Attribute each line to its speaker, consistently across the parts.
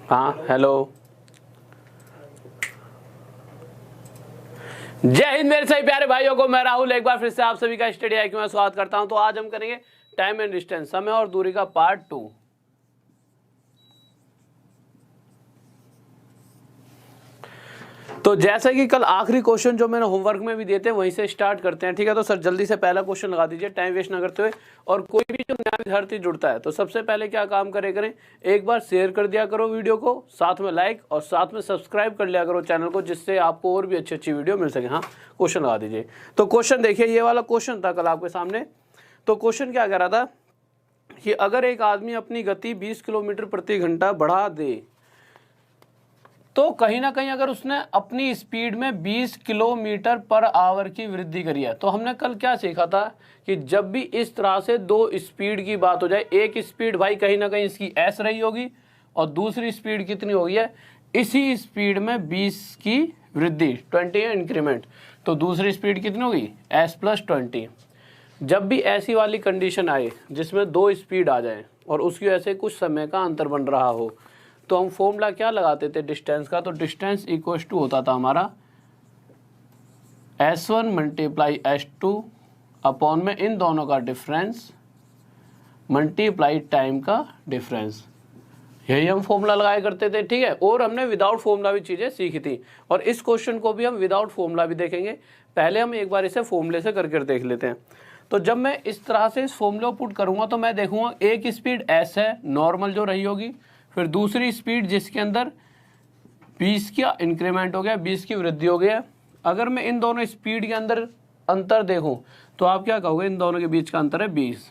Speaker 1: हाँ हेलो, जय हिंद मेरे सभी प्यारे भाइयों को। मैं राहुल एक बार फिर से आप सभी का स्टडी IQ में स्वागत करता हूं। तो आज हम करेंगे टाइम एंड डिस्टेंस, समय और दूरी का पार्ट 2। तो जैसे कि कल आखिरी क्वेश्चन जो मैंने होमवर्क में भी दिए थे वहीं से स्टार्ट करते हैं, ठीक है। तो सर जल्दी से पहला क्वेश्चन लगा दीजिए टाइम वेस्ट ना करते हुए। और कोई भी जो नया विद्यार्थी जुड़ता है तो सबसे पहले क्या काम करें, एक बार शेयर कर दिया करो वीडियो को, साथ में लाइक और साथ में सब्सक्राइब कर लिया करो चैनल को, जिससे आपको और भी अच्छी अच्छी वीडियो मिल सके। हाँ, क्वेश्चन लगा दीजिए। तो क्वेश्चन देखिए, ये वाला क्वेश्चन था कल आपके सामने। तो क्वेश्चन क्या कह रहा था कि अगर एक आदमी अपनी गति 20 किलोमीटर प्रति घंटा बढ़ा दे तो कहीं ना कहीं अगर उसने अपनी स्पीड में 20 किलोमीटर पर आवर की वृद्धि करी है। तो हमने कल क्या सीखा था कि जब भी इस तरह से दो स्पीड की बात हो जाए, एक स्पीड भाई कहीं ना कहीं इसकी s रही होगी और दूसरी स्पीड कितनी होगी है, इसी स्पीड में 20 की वृद्धि, 20 है इंक्रीमेंट, तो दूसरी स्पीड कितनी होगी s + 20। जब भी ऐसी वाली कंडीशन आए जिसमें दो स्पीड आ जाए और उसकी वजह से कुछ समय का अंतर बन रहा हो, तो हम फॉर्मूला क्या लगाते थे डिस्टेंस का। तो डिस्टेंस इक्वल टू होता था हमारा S1 × S2 अपॉन में इन दोनों का डिफरेंस मल्टीप्लाई टाइम का डिफरेंस। यही हम फॉर्मूला लगाया करते थे, ठीक है। और हमने विदाउट फॉर्मूला भी चीज़ें सीखी थी, और इस क्वेश्चन को भी हम विदाउट फॉर्मूला भी देखेंगे। पहले हम एक बार इसे फॉर्मूले से करके देख लेते हैं। तो जब मैं इस तरह से इस फॉर्मूला पुट करूँगा तो मैं देखूँगा एक स्पीड S है नॉर्मल जो रही होगी, फिर दूसरी स्पीड जिसके अंदर 20 का इंक्रीमेंट हो गया, 20 की वृद्धि हो गया। अगर मैं इन दोनों स्पीड के अंदर अंतर देखूं तो आप क्या कहोगे, इन दोनों के बीच का अंतर है 20।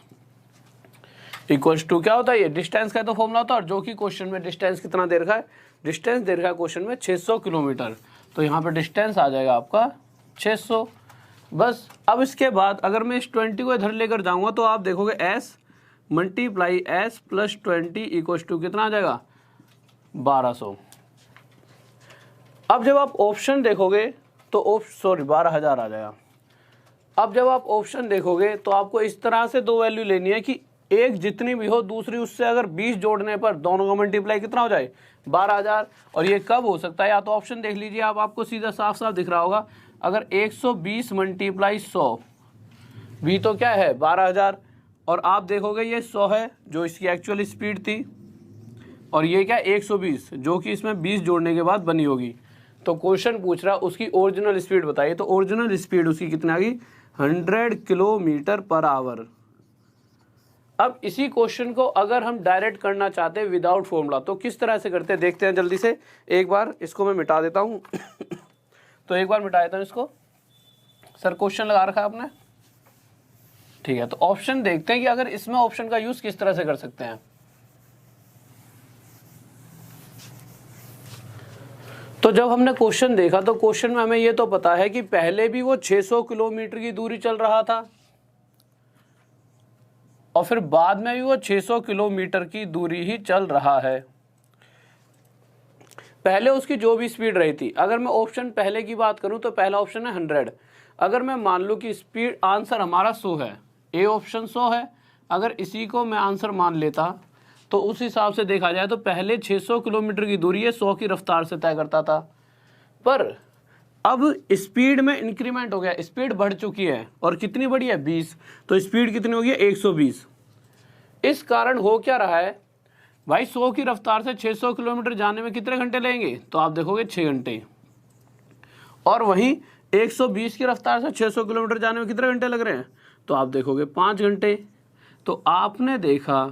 Speaker 1: इक्वल्स टू क्या होता है, ये डिस्टेंस का तो फॉर्मूला होता है, और जो कि क्वेश्चन में डिस्टेंस कितना दे रखा है, डिस्टेंस दे रखा है क्वेश्चन में 600 किलोमीटर। तो यहाँ पर डिस्टेंस आ जाएगा आपका 600। बस अब इसके बाद अगर मैं इस 20 को इधर लेकर जाऊँगा तो आप देखोगे S × S + 20 इक्वल्स टू कितना आ जाएगा 1200। अब जब आप ऑप्शन देखोगे तो 12,000 आ जाएगा। अब जब आप ऑप्शन देखोगे तो आपको इस तरह से दो वैल्यू लेनी है कि एक जितनी भी हो, दूसरी उससे अगर 20 जोड़ने पर दोनों का मल्टीप्लाई कितना हो जाए 12,000। और ये कब हो सकता है, या तो ऑप्शन देख लीजिए आप, आपको सीधा साफ साफ दिख रहा होगा। अगर 120 × 100 भी तो क्या है 12,000, और आप देखोगे ये 100 है जो इसकी एक्चुअल स्पीड थी, और ये क्या 120 जो कि इसमें 20 जोड़ने के बाद बनी होगी। तो क्वेश्चन पूछ रहा उसकी ओरिजिनल स्पीड बताइए। तो ओरिजिनल स्पीड उसकी कितनी आ गई 100 किलोमीटर पर आवर। अब इसी क्वेश्चन को अगर हम डायरेक्ट करना चाहते हैं विदाउट फॉर्मूला तो किस तरह से करते हैं देखते हैं जल्दी से। एक बार इसको मैं मिटा देता हूँ तो एक बार मिटा देता हूँ इसको। सर क्वेश्चन लगा रखा है आपने, ठीक है। तो ऑप्शन देखते हैं कि अगर इसमें ऑप्शन का यूज किस तरह से कर सकते हैं। तो जब हमने क्वेश्चन देखा तो क्वेश्चन में हमें ये तो पता है कि पहले भी वो 600 किलोमीटर की दूरी चल रहा था और फिर बाद में भी वो 600 किलोमीटर की दूरी ही चल रहा है। पहले उसकी जो भी स्पीड रही थी, अगर मैं ऑप्शन पहले की बात करूं तो पहला ऑप्शन है 100। अगर मैं मान लूं कि स्पीड आंसर हमारा 100 है, ए ऑप्शन 100 है, अगर इसी को मैं आंसर मान लेता तो उस हिसाब से देखा जाए तो पहले 600 किलोमीटर की दूरी है 100 की रफ्तार से तय करता था, पर अब स्पीड में इंक्रीमेंट हो गया, स्पीड बढ़ चुकी है और कितनी बढ़ी है 20, तो स्पीड कितनी होगी 120। इस कारण हो क्या रहा है भाई, 100 की रफ्तार से 600 किलोमीटर जाने में कितने घंटे लगेंगे, तो आप देखोगे 6 घंटे, और वहीं 120 की रफ्तार से 600 किलोमीटर जाने में कितने घंटे लग रहे हैं, तो आप देखोगे 5 घंटे। तो आपने देखा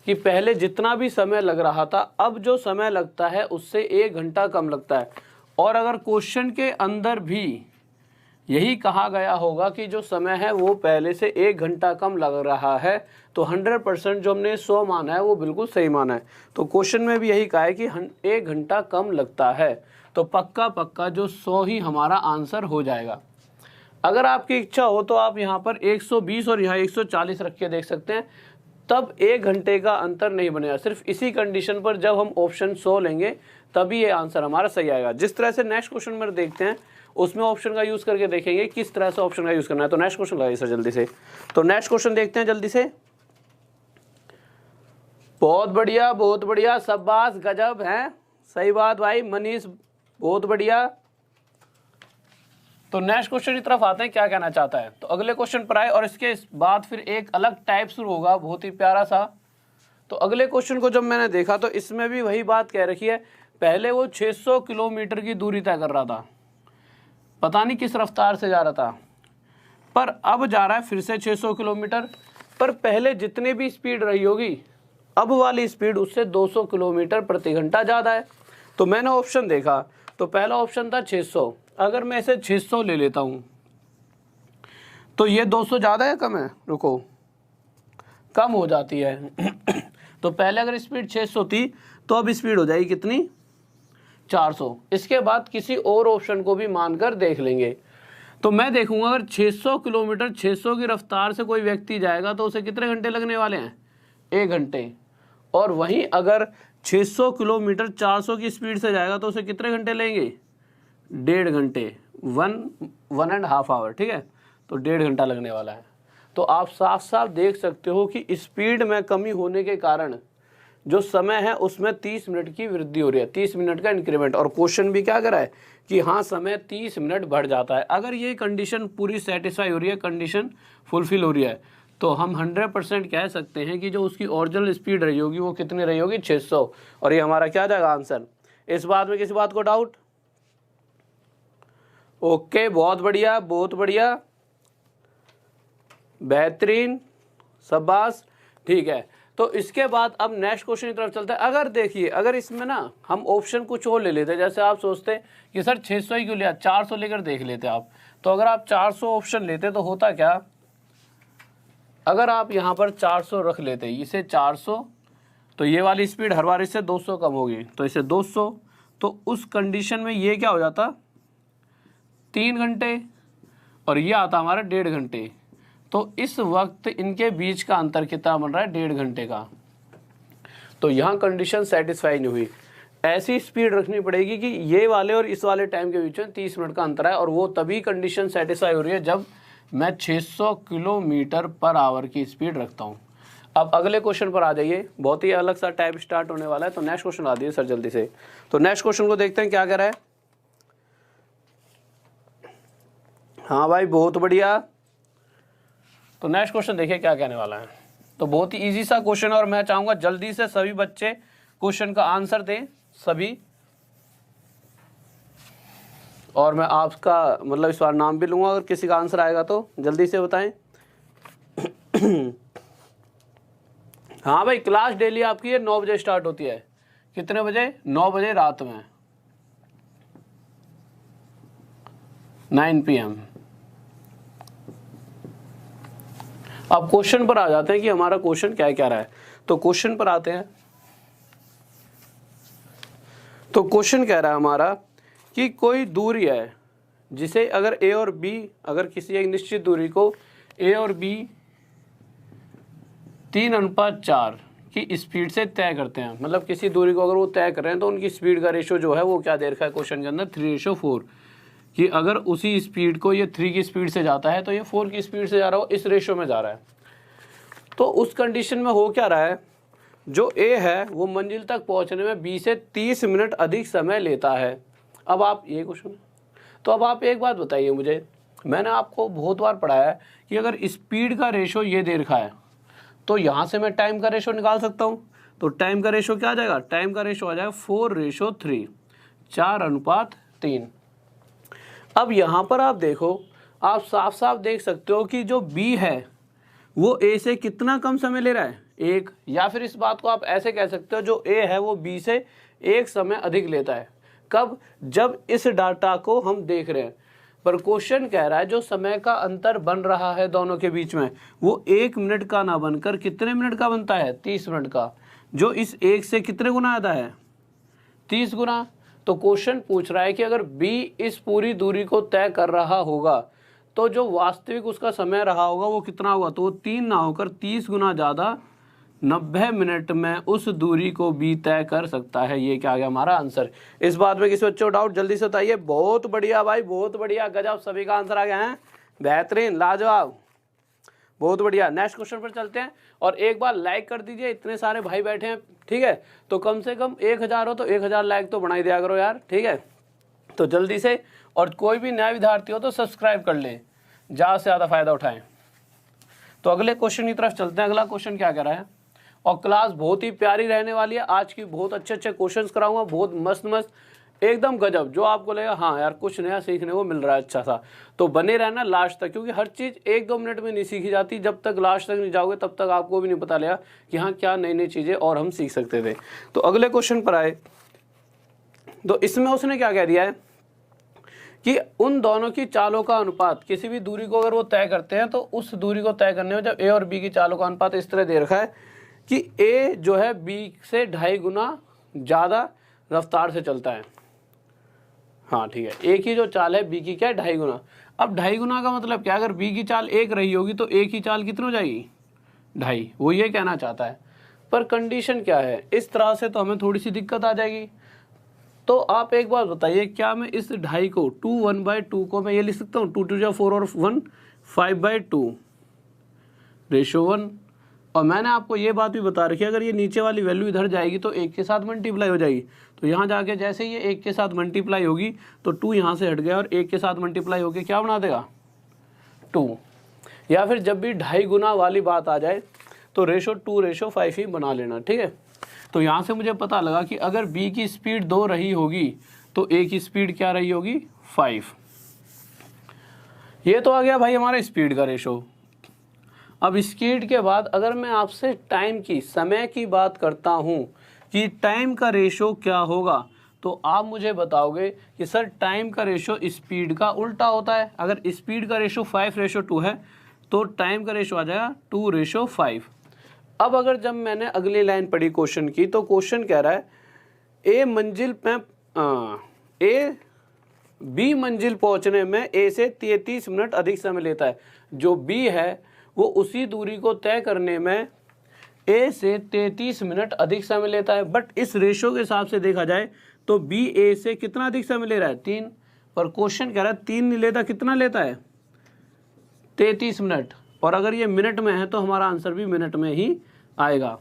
Speaker 1: कि पहले जितना भी समय लग रहा था अब जो समय लगता है उससे 1 घंटा कम लगता है। और अगर क्वेश्चन के अंदर भी यही कहा गया होगा कि जो समय है वो पहले से 1 घंटा कम लग रहा है, तो 100% जो हमने 100 माना है वो बिल्कुल सही माना है। तो क्वेश्चन में भी यही कहा है कि 1 घंटा कम लगता है, तो पक्का पक्का जो 100 ही हमारा आंसर हो जाएगा। अगर आपकी इच्छा हो तो आप यहाँ पर 120 और यहाँ 140 रख के देख सकते हैं, तब 1 घंटे का अंतर नहीं बनेगा। सिर्फ इसी कंडीशन पर जब हम ऑप्शन 100 लेंगे तभी ये आंसर हमारा सही आएगा। जिस तरह से नेक्स्ट क्वेश्चन में देखते हैं उसमें ऑप्शन का यूज करके देखेंगे किस तरह से ऑप्शन का यूज करना है। तो नेक्स्ट क्वेश्चन लगाइए सर जल्दी से। तो नेक्स्ट क्वेश्चन देखते हैं जल्दी से। बहुत बढ़िया, शाबाश, गजब है, सही बात भाई मनीष, बहुत बढ़िया। तो नेक्स्ट क्वेश्चन की तरफ आते हैं, क्या कहना चाहता है। तो अगले क्वेश्चन पर आए और इसके बाद फिर एक अलग टाइप शुरू होगा, बहुत ही प्यारा सा। तो अगले क्वेश्चन को जब मैंने देखा तो इसमें भी वही बात कह रखी है, पहले वो 600 किलोमीटर की दूरी तय कर रहा था, पता नहीं किस रफ्तार से जा रहा था, पर अब जा रहा है फिर से 600 किलोमीटर, पर पहले जितनी भी स्पीड रही होगी अब वाली स्पीड उससे 200 किलोमीटर प्रति घंटा ज़्यादा है। तो मैंने ऑप्शन देखा तो पहला ऑप्शन था 600, अगर मैं इसे 600 ले लेता हूँ तो ये 200 ज़्यादा है कम है, रुको कम हो जाती है तो पहले अगर स्पीड 600 थी तो अब स्पीड हो जाएगी कितनी, 400। इसके बाद किसी और ऑप्शन को भी मानकर देख लेंगे। तो मैं देखूंगा अगर 600 किलोमीटर 600 की रफ्तार से कोई व्यक्ति जाएगा तो उसे कितने घंटे लगने वाले हैं, 1 घंटे। और वहीं अगर 600 किलोमीटर 400 की स्पीड से जाएगा तो उसे कितने घंटे लेंगे, 1.5 घंटे, 1.5 आवर, ठीक है। तो 1.5 घंटा लगने वाला है। तो आप साफ साफ देख सकते हो कि स्पीड में कमी होने के कारण जो समय है उसमें 30 मिनट की वृद्धि हो रही है, 30 मिनट का इंक्रीमेंट। और क्वेश्चन भी क्या करा है कि हाँ समय 30 मिनट बढ़ जाता है। अगर ये कंडीशन पूरी सेटिस्फाई हो रही है, कंडीशन फुलफिल हो रही है, तो हम 100% कह सकते हैं कि जो उसकी ओरिजिनल स्पीड रही होगी वो कितनी रही होगी, 600। और ये हमारा क्या जाएगा आंसर। इस बात में किसी बात को डाउट, ओके, बहुत बढ़िया, बेहतरीन, शाबाश, ठीक है। तो इसके बाद अब नेक्स्ट क्वेश्चन की तरफ चलते हैं। अगर देखिए अगर इसमें ना हम ऑप्शन कुछ और ले लेते, जैसे आप सोचते कि सर 600 ही क्यों लिया, 400 लेकर देख लेते आप। तो अगर आप 400 ऑप्शन लेते तो होता क्या, अगर आप यहाँ पर 400 रख लेते, इसे 400, तो ये वाली स्पीड हर बार इससे 200 कम होगी, तो इसे 200, तो उस कंडीशन में ये क्या हो जाता, 3 घंटे, और ये आता हमारा 1.5 घंटे। तो इस वक्त इनके बीच का अंतर कितना बन रहा है, 1.5 घंटे का। तो यहाँ कंडीशन सेटिस्फाई नहीं हुई, ऐसी स्पीड रखनी पड़ेगी कि ये वाले और इस वाले टाइम के बीच में 30 मिनट का अंतर है, और वो तभी कंडीशन सेटिस्फाई हो रही है जब मैं 600 किलोमीटर पर आवर की स्पीड रखता हूँ। अब अगले क्वेश्चन पर आ जाइए, बहुत ही अलग सा टाइप स्टार्ट होने वाला है। तो नेक्स्ट क्वेश्चन आ जाइए सर जल्दी से। तो नेक्स्ट क्वेश्चन को देखते हैं क्या कह रहा है। हाँ भाई बहुत बढ़िया। तो नेक्स्ट क्वेश्चन देखिए क्या कहने वाला है। तो बहुत ही इजी सा क्वेश्चन है और मैं चाहूंगा जल्दी से सभी बच्चे क्वेश्चन का आंसर दें सभी, और मैं आपका मतलब इस बार नाम भी लूंगा, अगर किसी का आंसर आएगा तो जल्दी से बताएं। हाँ भाई क्लास डेली आपकी है 9 बजे स्टार्ट होती है, कितने बजे, 9 बजे रात में, 9 PM। अब क्वेश्चन पर आ जाते हैं कि हमारा क्वेश्चन क्या क्या रहा है। तो क्वेश्चन पर आते हैं। तो क्वेश्चन कह रहा है हमारा कि कोई दूरी है जिसे अगर ए और बी, अगर किसी एक निश्चित दूरी को ए और बी 3:4 की स्पीड से तय करते हैं, मतलब किसी दूरी को अगर वो तय कर रहे हैं तो उनकी स्पीड का रेशो जो है वो क्या दे रखा है क्वेश्चन के अंदर, 3:4, कि अगर उसी स्पीड को ये 3 की स्पीड से जाता है तो ये 4 की स्पीड से जा रहा हो, इस रेशो में जा रहा है। तो उस कंडीशन में हो क्या रहा है, जो ए है वो मंजिल तक पहुंचने में 20 से 30 मिनट अधिक समय लेता है। अब आप ये क्वेश्चन, तो अब आप एक बात बताइए मुझे, मैंने आपको बहुत बार पढ़ाया है कि अगर स्पीड का रेशो ये दे रखा है तो यहाँ से मैं टाइम का रेशो निकाल सकता हूँ। तो टाइम का रेशो क्या आ जाएगा, टाइम का रेशो आ जाएगा 4:3, 4:3। अब यहाँ पर आप देखो, आप साफ साफ देख सकते हो कि जो बी है वो ए से कितना कम समय ले रहा है, 1, या फिर इस बात को आप ऐसे कह सकते हो जो ए है वो बी से 1 समय अधिक लेता है। कब, जब इस डाटा को हम देख रहे हैं। पर क्वेश्चन कह रहा है जो समय का अंतर बन रहा है दोनों के बीच में वो 1 मिनट का ना बनकर कितने मिनट का बनता है, 30 मिनट का, जो इस 1 से कितने गुना आता है, 30 गुना। तो क्वेश्चन पूछ रहा है कि अगर बी इस पूरी दूरी को तय कर रहा होगा तो जो वास्तविक उसका समय रहा होगा वो कितना होगा, तो वो 3 ना होकर 30 गुना ज़्यादा 90 मिनट में उस दूरी को भी तय कर सकता है। ये क्या आ गया हमारा आंसर। इस बात में किसी बच्चों को डाउट, जल्दी से बताइए। बहुत बढ़िया भाई, बहुत बढ़िया, गजब, सभी का आंसर आ गया है, बेहतरीन, लाजवाब, बहुत बढ़िया। नेक्स्ट क्वेश्चन पर चलते हैं और एक बार लाइक कर दीजिए, इतने सारे भाई बैठे हैं, ठीक है, तो कम से कम 1000 हो तो 1000 लाइक तो बना ही दिया करो यार, ठीक है। तो जल्दी से, और कोई भी नया विद्यार्थी हो तो सब्सक्राइब कर लें, ज़्यादा से ज़्यादा फायदा उठाएं। तो अगले क्वेश्चन की तरफ चलते हैं। अगला क्वेश्चन क्या कह रहा है, और क्लास बहुत ही प्यारी रहने वाली है आज की, बहुत अच्छे अच्छे क्वेश्चन कराऊंगा, बहुत मस्त मस्त, एकदम गजब, जो आपको लगेगा हाँ यार कुछ नया सीखने को मिल रहा है अच्छा सा। तो बने रहना लास्ट तक, क्योंकि हर चीज़ 1-2 मिनट में नहीं सीखी जाती, जब तक लास्ट तक नहीं जाओगे तब तक आपको भी नहीं पता लगा कि हाँ क्या नई नई चीज़ें और हम सीख सकते थे। तो अगले क्वेश्चन पर आए, तो इसमें उसने क्या कह दिया है कि उन दोनों की चालों का अनुपात, किसी भी दूरी को अगर वो तय करते हैं तो उस दूरी को तय करने में जब ए और बी की चालों का अनुपात इस तरह दे रखा है कि ए जो है बी से 2.5 गुना ज़्यादा रफ्तार से चलता है। हाँ ठीक है, ए की जो चाल है बी की क्या है 2.5 गुना। अब 2.5 गुना का मतलब क्या, अगर बी की चाल 1 रही होगी तो ए की चाल कितनी हो जाएगी 2.5, वो ये कहना चाहता है। पर कंडीशन क्या है, इस तरह से तो हमें थोड़ी सी दिक्कत आ जाएगी। तो आप एक बात बताइए, क्या मैं इस 2.5 को 2 1/2 को मैं ये लिख सकता हूँ 2 2 जा 4 और 1 5/2 रेशो 1। और मैंने आपको ये बात भी बता रखी है, अगर ये नीचे वाली वैल्यू इधर जाएगी तो 1 के साथ मल्टीप्लाई हो जाएगी। तो यहाँ जाके जैसे ये 1 के साथ मल्टीप्लाई होगी तो 2 यहाँ से हट गया और 1 के साथ मल्टीप्लाई होकर क्या बना देगा 2। या फिर जब भी 2.5 गुना वाली बात आ जाए तो रेशो 2:5 ही बना लेना, ठीक है। तो यहाँ से मुझे पता लगा कि अगर बी की स्पीड 2 रही होगी तो ए की स्पीड क्या रही होगी 5। ये तो आ गया भाई हमारा स्पीड का रेशो। अब स्पीड के बाद अगर मैं आपसे टाइम की, समय की बात करता हूँ कि टाइम का रेशो क्या होगा, तो आप मुझे बताओगे कि सर टाइम का रेशो स्पीड का उल्टा होता है। अगर स्पीड का रेशो 5:2 है तो टाइम का रेशो आ जाएगा 2:5। अब अगर जब मैंने अगली लाइन पढ़ी क्वेश्चन की, तो क्वेश्चन कह रहा है ए मंजिल पे ए बी मंजिल पहुंचने में ए से 33 मिनट अधिक समय लेता है। जो बी है वो उसी दूरी को तय करने में ए से 33 मिनट अधिक समय लेता है। बट इस रेशो के हिसाब से देखा जाए तो बी ए से कितना अधिक समय ले रहा है 3, पर क्वेश्चन कह रहा है 3 नहीं लेता, कितना लेता है 33 मिनट। और अगर ये मिनट में है तो हमारा आंसर भी मिनट में ही आएगा।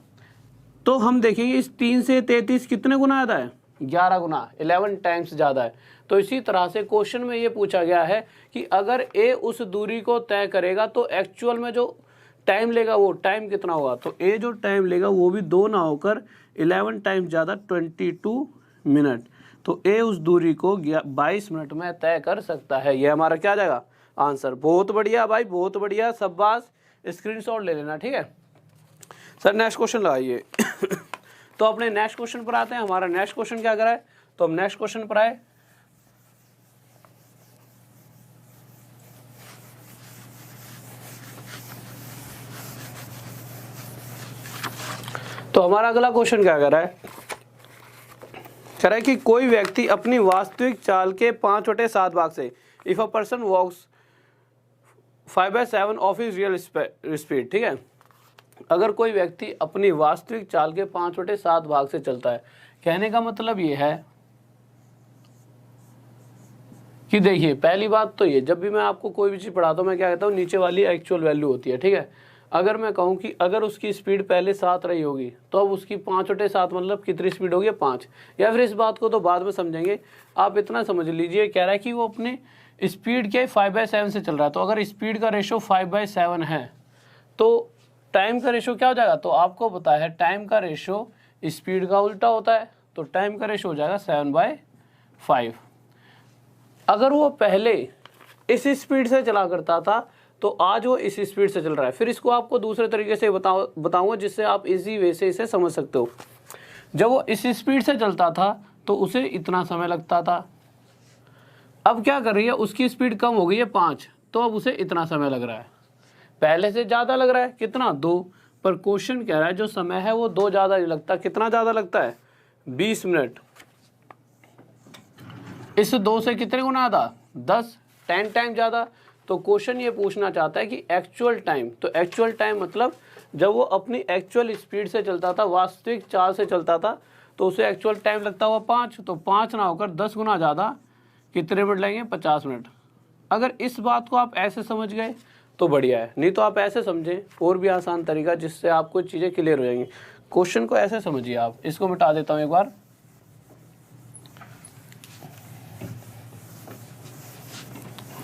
Speaker 1: तो हम देखेंगे इस 3 से 33 कितने गुना आता है 11 गुना, 11 टाइम्स ज़्यादा है। तो इसी तरह से क्वेश्चन में ये पूछा गया है कि अगर ए उस दूरी को तय करेगा तो एक्चुअल में जो टाइम लेगा वो टाइम कितना होगा। तो ए जो टाइम लेगा वो भी 2 ना होकर 11 टाइम्स ज़्यादा 22 मिनट। तो ए उस दूरी को 22 मिनट में तय कर सकता है। ये हमारा क्या जाएगा आंसर। बहुत बढ़िया भाई, बहुत बढ़िया, शाबाश, स्क्रीनशॉट ले लेना, ठीक है सर। नेक्स्ट क्वेश्चन लगाइए। तो अपने नेक्स्ट क्वेश्चन पर आते हैं। हमारा नेक्स्ट क्वेश्चन क्या करा है, तो हम नेक्स्ट क्वेश्चन पर आए। तो हमारा अगला क्वेश्चन क्या कर रहा है, कह रहा है कि कोई व्यक्ति अपनी वास्तविक चाल के 5/7 भाग से, if a person walks 5/7 of his real speed, ठीक है। अगर कोई व्यक्ति अपनी वास्तविक चाल के 5/7 भाग से चलता है, कहने का मतलब ये है कि देखिए पहली बात तो ये, जब भी मैं आपको कोई भी चीज़ पढ़ाता हूँ मैं क्या कहता हूँ नीचे वाली एक्चुअल वैल्यू होती है, ठीक है। अगर मैं कहूँ कि अगर उसकी स्पीड पहले 7 रही होगी तो अब उसकी 5/7 मतलब कितनी स्पीड होगी 5। या फिर इस बात को तो बाद में समझेंगे, आप इतना समझ लीजिए, कह रहा है कि वो अपने स्पीड के 5/7 से चल रहा है। तो अगर स्पीड का रेशो 5/7 है तो टाइम का रेशो क्या हो जाएगा, तो आपको पता है टाइम का रेशो स्पीड का उल्टा होता है। तो टाइम का रेशो हो जाएगा 7/5। अगर वो पहले इस स्पीड से चला करता था तो आज वो इस स्पीड से चल रहा है। फिर इसको आपको दूसरे तरीके से बताऊंगा जिससे आप इजी वे से इसे समझ सकते हो। जब वो इस स्पीड से चलता था तो उसे इतना समय लगता था। अब क्या कर रही है, उसकी स्पीड कम हो गई है 5, तो अब उसे इतना समय लग रहा है। पहले से ज़्यादा लग रहा है, कितना 2, पर क्वेश्चन कह रहा है जो समय है वो 2 ज़्यादा नहीं लगता। कितना ज़्यादा लगता है 20 मिनट। इस 2 से कितने गुना आता 10 टाइम ज़्यादा। तो क्वेश्चन ये पूछना चाहता है कि एक्चुअल टाइम, तो एक्चुअल टाइम मतलब जब वो अपनी एक्चुअल स्पीड से चलता था, वास्तविक चाल से चलता था, तो उसे एक्चुअल टाइम लगता हुआ 5। तो 5 ना होकर 10 गुना ज़्यादा कितने मिनट लगेंगे 50 मिनट। अगर इस बात को आप ऐसे समझ गए तो बढ़िया है, नहीं तो आप ऐसे समझें, और भी आसान तरीका जिससे आपको चीज़ें क्लियर हो जाएंगी। क्वेश्चन को ऐसे समझिए आप, इसको मिटा देता हूँ एक बार।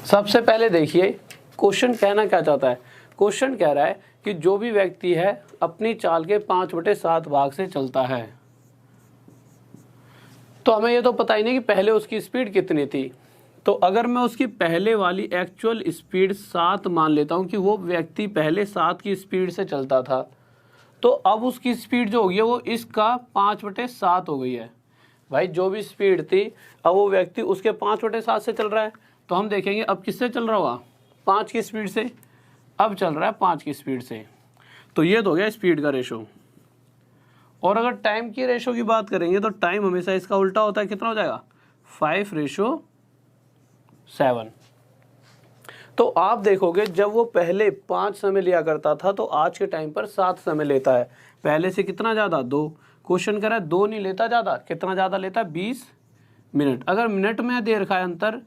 Speaker 1: सबसे पहले देखिए क्वेश्चन कहना क्या चाहता है। क्वेश्चन कह रहा है कि जो भी व्यक्ति है अपनी चाल के 5/7 भाग से चलता है। तो हमें ये तो पता ही नहीं कि पहले उसकी स्पीड कितनी थी। तो अगर मैं उसकी पहले वाली एक्चुअल स्पीड 7 मान लेता हूँ कि वो व्यक्ति पहले 7 की स्पीड से चलता था, तो अब उसकी स्पीड जो हो गई है वो इसका 5/7 हो गई है। भाई जो भी स्पीड थी अब वो व्यक्ति उसके 5/7 से चल रहा है। तो हम देखेंगे अब किससे चल रहा होगा, 5 की स्पीड से। अब चल रहा है 5 की स्पीड से, तो ये तो हो गया स्पीड का रेशो। और अगर टाइम की रेशो की बात करेंगे तो टाइम हमेशा इसका उल्टा होता है, कितना हो जाएगा 5/7। तो आप देखोगे जब वो पहले 5 समय लिया करता था तो आज के टाइम पर 7 समय लेता है। पहले से कितना ज़्यादा, 2। क्वेश्चन कह रहा है 2 नहीं लेता ज़्यादा, कितना ज़्यादा लेता है 20 मिनट। अगर मिनट में दे रखा है अंतर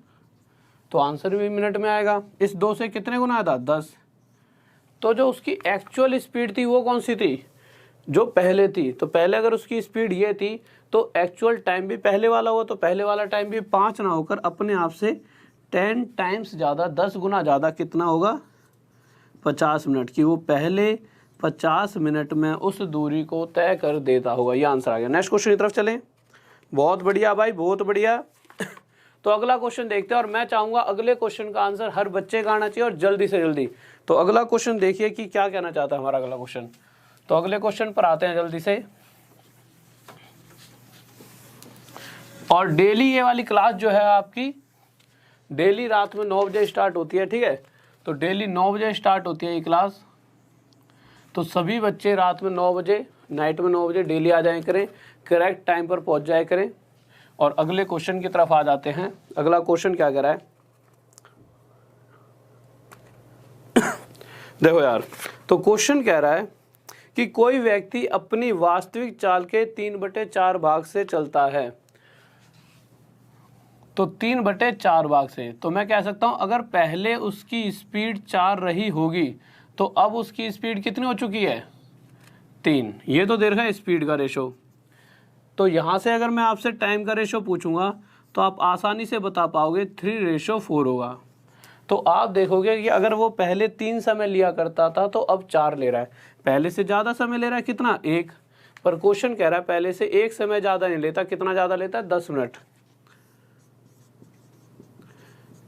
Speaker 1: तो आंसर भी मिनट में आएगा। इस 2 से कितने गुना आया था 10। तो जो उसकी एक्चुअल स्पीड थी वो कौन सी थी, जो पहले थी। तो पहले अगर उसकी स्पीड ये थी तो एक्चुअल टाइम भी पहले वाला हुआ, तो पहले वाला टाइम भी 5 ना होकर अपने आप से 10 टाइम्स ज़्यादा, 10 गुना ज़्यादा कितना होगा 50 मिनट की। वो पहले 50 मिनट में उस दूरी को तय कर देता होगा। ये आंसर आ गया। नेक्स्ट क्वेश्चन की तरफ चलें। बहुत बढ़िया भाई, बहुत बढ़िया। तो अगला क्वेश्चन देखते हैं, और मैं चाहूँगा अगले क्वेश्चन का आंसर हर बच्चे का आना चाहिए और जल्दी से जल्दी। तो अगला क्वेश्चन देखिए कि क्या कहना चाहता है हमारा अगला क्वेश्चन। तो अगले क्वेश्चन पर आते हैं जल्दी से। और डेली ये वाली क्लास जो है आपकी डेली रात में 9 बजे स्टार्ट होती है, ठीक है। तो डेली 9 बजे स्टार्ट होती है ये क्लास। तो सभी बच्चे रात में 9 बजे, नाइट में 9 बजे डेली आ जाए करें, करेक्ट टाइम पर पहुंच जाए करें। और अगले क्वेश्चन की तरफ आ जाते हैं। अगला क्वेश्चन क्या कह रहा है देखो यार, तो क्वेश्चन कह रहा है कि कोई व्यक्ति अपनी वास्तविक चाल के 3/4 भाग से चलता है। तो 3/4 भाग से, तो मैं कह सकता हूं अगर पहले उसकी स्पीड 4 रही होगी तो अब उसकी स्पीड कितनी हो चुकी है 3। ये तो दे रखा है स्पीड का रेशो। तो यहाँ से अगर मैं आपसे टाइम का रेशो पूछूंगा तो आप आसानी से बता पाओगे 3:4 होगा। तो आप देखोगे कि अगर वो पहले 3 समय लिया करता था तो अब 4 ले रहा है, पहले से ज़्यादा समय ले रहा है, कितना 1। पर क्वेश्चन कह रहा है पहले से 1 समय ज़्यादा नहीं लेता, कितना ज़्यादा लेता है 10 मिनट।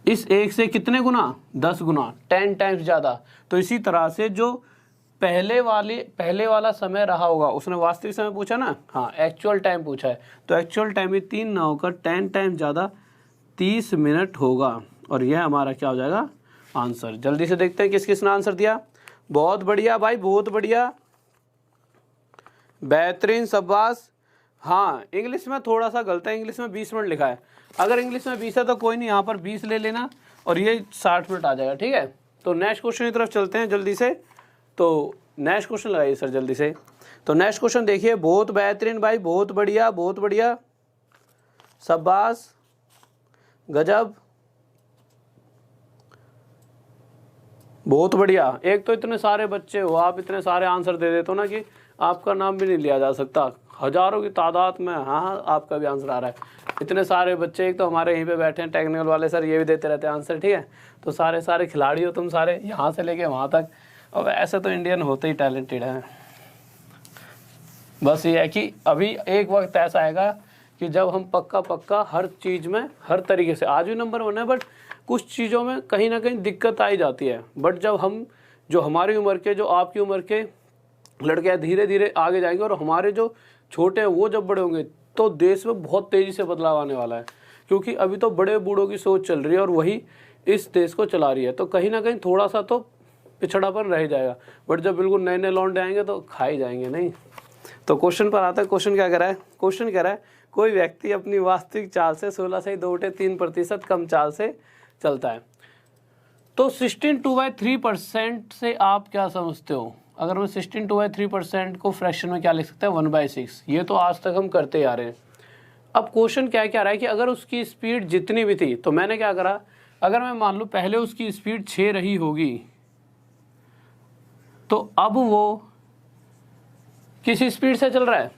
Speaker 1: इस 1 से कितने गुना 10 गुना, 10 टाइम्स ज़्यादा। तो इसी तरह से जो पहले वाला समय रहा होगा, उसने वास्तविक समय पूछा ना, हाँ एक्चुअल टाइम पूछा है, तो एक्चुअल टाइम में 3 ना होकर 10 टाइम ज़्यादा 30 मिनट होगा। और यह हमारा क्या हो जाएगा आंसर। जल्दी से देखते हैं किस किसने आंसर दिया। बहुत बढ़िया भाई, बहुत बढ़िया, बेहतरीन, शाबाश। हाँ इंग्लिश में थोड़ा सा गलत है, इंग्लिश में 20 मिनट लिखा है। अगर इंग्लिश में 20 है तो कोई नहीं, यहाँ पर 20 ले लेना और ये 60 मिनट आ जाएगा, ठीक है। तो नेक्स्ट क्वेश्चन की तरफ चलते हैं जल्दी से। तो नेक्स्ट क्वेश्चन लगाइए सर जल्दी से। तो नेक्स्ट क्वेश्चन देखिए, बहुत बेहतरीन भाई, बहुत बढ़िया, बहुत बढ़िया, शाबाश, गजब, बहुत बढ़िया। एक तो इतने सारे बच्चे हो, आप इतने सारे आंसर दे देते हो ना कि आपका नाम भी नहीं लिया जा सकता। हजारों की तादाद में हाँ आपका भी आंसर आ रहा है। इतने सारे बच्चे, एक तो हमारे यहीं पे बैठे हैं टेक्निकल वाले सर, ये भी देते रहते हैं आंसर, ठीक है। तो सारे खिलाड़ी हो तुम सारे, यहाँ से लेके वहाँ तक। और ऐसे तो इंडियन होते ही टैलेंटेड हैं। बस ये है कि अभी एक वक्त ऐसा आएगा कि जब हम पक्का हर चीज़ में हर तरीके से, आज भी नंबर 1 है, बट कुछ चीज़ों में कहीं ना कहीं दिक्कत आई जाती है। बट जब हम, जो हमारी उम्र के, जो आपकी उम्र के लड़के धीरे धीरे आगे जाएंगे और हमारे जो छोटे हैं वो जब बड़े होंगे तो देश में बहुत तेज़ी से बदलाव आने वाला है। क्योंकि अभी तो बड़े बूढ़ों की सोच चल रही है और वही इस देश को चला रही है। तो कहीं ना कहीं थोड़ा सा तो पिछड़ापन रह जाएगा, बट जब बिल्कुल नए नए लौंडे आएंगे तो खा ही जाएंगे नहीं। तो क्वेश्चन पर आता है। क्वेश्चन क्या कह रहा है, क्वेश्चन कह रहा है कोई व्यक्ति अपनी वास्तविक चाल से 16.3% कम चाल से चलता है। तो 16/3% से आप क्या समझते हो। अगर मैं 16/3% को फ्रैक्शन में क्या लिख सकते हैं 1/6। ये तो आज तक हम करते आ रहे हैं। अब क्वेश्चन क्या कह रहा है कि अगर उसकी स्पीड जितनी भी थी, तो मैंने क्या करा, अगर मैं मान लूँ पहले उसकी स्पीड 6 रही होगी, तो अब वो किस स्पीड से चल रहा है,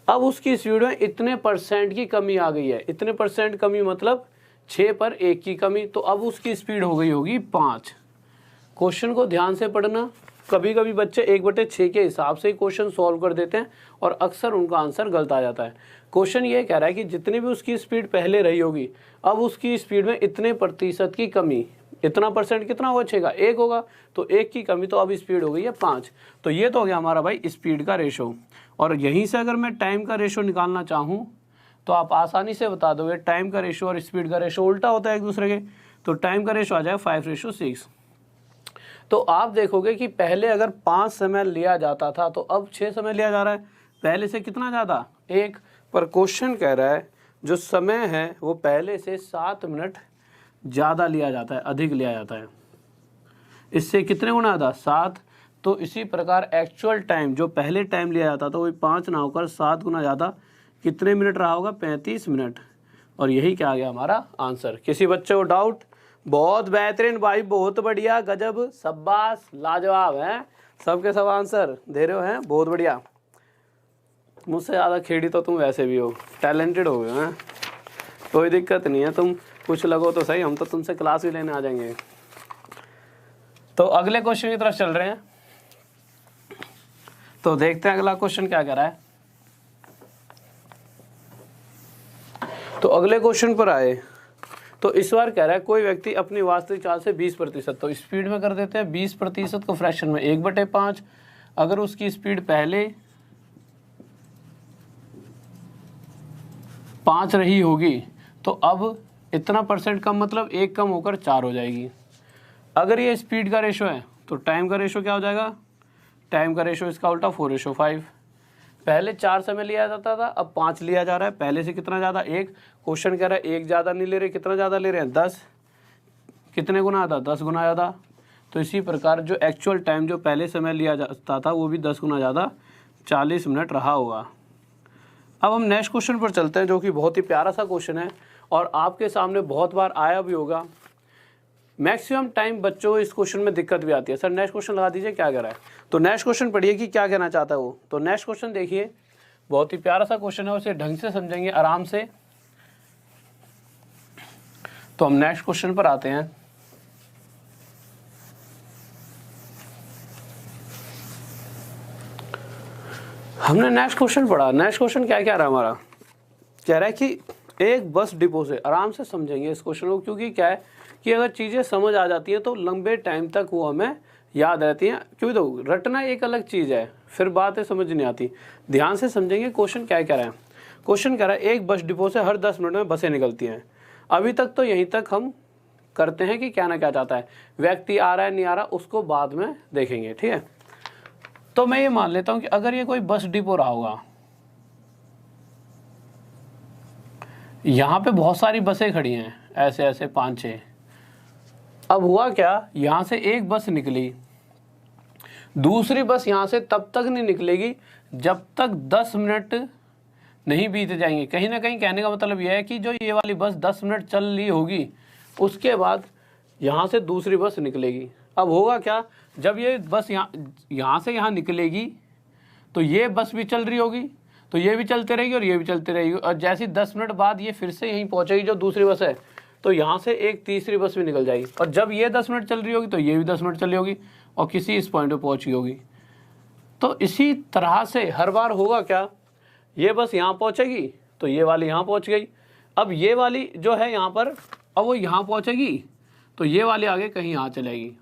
Speaker 1: अब उसकी स्पीड में इतने % की कमी आ गई है। इतने % कमी मतलब 6 पर 1 की कमी, तो अब उसकी स्पीड हो गई होगी 5। क्वेश्चन को ध्यान से पढ़ना। कभी कभी बच्चे 1/6 के हिसाब से ही क्वेश्चन सॉल्व कर देते हैं और अक्सर उनका आंसर गलत आ जाता है। क्वेश्चन ये कह रहा है कि जितनी भी उसकी स्पीड पहले रही होगी, अब उसकी स्पीड में इतने % की कमी, इतना % कितना होगा, 6 का 1 होगा, तो 1 की कमी, तो अब स्पीड हो गई है 5। तो ये तो हो गया हमारा भाई स्पीड का रेशो। और यहीं से अगर मैं टाइम का रेशो निकालना चाहूँ तो आप आसानी से बता दोगे, टाइम का रेशो और स्पीड का रेशो उल्टा होता है एक दूसरे के, तो टाइम का रेशो आ जाएगा 5:6। तो आप देखोगे कि पहले अगर 5 समय लिया जाता था तो अब 6 समय लिया जा रहा है, पहले से कितना ज़्यादा 1। पर क्वेश्चन कह रहा है जो समय है वो पहले से 7 मिनट ज़्यादा लिया जाता है, अधिक लिया जाता है। इससे कितने गुना ज़्यादा, 7। तो इसी प्रकार एक्चुअल टाइम जो पहले टाइम लिया जाता था वही 5 ना होकर 7 गुना ज़्यादा कितने मिनट रहा होगा, 35 मिनट। और यही क्या आ गया हमारा आंसर। किसी बच्चे को डाउट? बहुत बेहतरीन भाई, बहुत बढ़िया, गजब, शाबाश, लाजवाब है, सबके सब आंसर दे रहे हो हैं, बहुत बढ़िया। मुझसे ज़्यादा खेड़ी तो तुम वैसे भी हो, टैलेंटेड हो गए हैं, कोई दिक्कत नहीं है, तुम कुछ लगो तो सही, हम तो तुमसे क्लास भी लेने आ जाएंगे। तो अगले क्वेश्चन की तरफ चल रहे हैं, तो देखते हैं अगला क्वेश्चन क्या कह रहा है। तो अगले क्वेश्चन पर आए तो इस बार कह रहा है कोई व्यक्ति अपनी वास्तविक चाल से 20%, तो स्पीड में कर देते हैं, 20% को फ्रैक्शन में 1/5। अगर उसकी स्पीड पहले 5 रही होगी तो अब इतना % कम, मतलब 1 कम होकर 4 हो जाएगी। अगर ये स्पीड का रेशो है तो टाइम का रेशो क्या हो जाएगा, टाइम का रेशो इसका उल्टा 4:5। पहले 4 समय लिया जाता था, अब 5 लिया जा रहा है, पहले से कितना ज़्यादा, 1। क्वेश्चन कह रहा है 1 ज़्यादा नहीं ले रहे, कितना ज़्यादा ले रहे हैं, 10। कितने गुना ज़्यादा, 10 गुना ज़्यादा। तो इसी प्रकार जो एक्चुअल टाइम जो पहले समय लिया जाता था वो भी 10 गुना ज़्यादा 40 मिनट रहा होगा। अब हम नेक्स्ट क्वेश्चन पर चलते हैं, जो कि बहुत ही प्यारा सा क्वेश्चन है और आपके सामने बहुत बार आया भी होगा। मैक्सिमम टाइम बच्चों को इस क्वेश्चन में दिक्कत भी आती है, सर नेक्स्ट क्वेश्चन लगा दीजिए, क्या कह रहा है। तो नेक्स्ट क्वेश्चन पढ़िए कि क्या कहना चाहता है वो। तो नेक्स्ट क्वेश्चन देखिए, बहुत ही प्यारा सा क्वेश्चन है, उसे ढंग से समझेंगे आराम से। तो हम नेक्स्ट क्वेश्चन पर आते हैं। हमने नेक्स्ट क्वेश्चन पढ़ा, नेक्स्ट क्वेश्चन क्या कह रहा है हमारा, कह रहा है कि एक बस डिपो से, आराम से समझेंगे इस क्वेश्चन को, क्योंकि क्या है कि अगर चीज़ें समझ आ जाती हैं तो लंबे टाइम तक वो हमें याद रहती हैं। क्योंकि तो रटना एक अलग चीज़ है, फिर बातें समझ नहीं आती। ध्यान से समझेंगे क्वेश्चन क्या कह रहा है। क्वेश्चन कह रहा है एक बस डिपो से हर 10 मिनट में बसें निकलती हैं। अभी तक तो यहीं तक हम करते हैं कि क्या ना क्या चाहता है, व्यक्ति आ रहा है नहीं आ रहा उसको बाद में देखेंगे, ठीक है। तो मैं ये मान लेता हूँ कि अगर ये कोई बस डिपो रहा होगा, यहाँ पे बहुत सारी बसें खड़ी हैं, ऐसे ऐसे 5-6। अब हुआ क्या, यहाँ से एक बस निकली, दूसरी बस यहाँ से तब तक नहीं निकलेगी जब तक 10 मिनट नहीं बीत जाएंगे। कहीं ना कहीं कहने का मतलब यह है कि जो ये वाली बस 10 मिनट चल रही होगी उसके बाद यहाँ से दूसरी बस निकलेगी। अब होगा क्या, जब ये बस यहाँ से यहाँ निकलेगी तो ये बस भी चल रही होगी, तो ये भी चलते रहेगी और ये भी चलती रहेगी, और जैसे 10 मिनट बाद ये फिर से यहीं पहुँचेगी जो दूसरी बस है, तो यहाँ से एक तीसरी बस भी निकल जाएगी, और जब ये 10 मिनट चल रही होगी तो ये भी 10 मिनट चल रही होगी और किसी इस पॉइंट पे पहुँच गई होगी। तो इसी तरह से हर बार होगा क्या, ये बस यहाँ पहुँचेगी तो ये वाली यहाँ पहुँच गई, अब ये वाली जो है यहाँ पर, अब वो यहाँ पहुँचेगी तो ये वाली आगे कहीं यहाँ चलेगी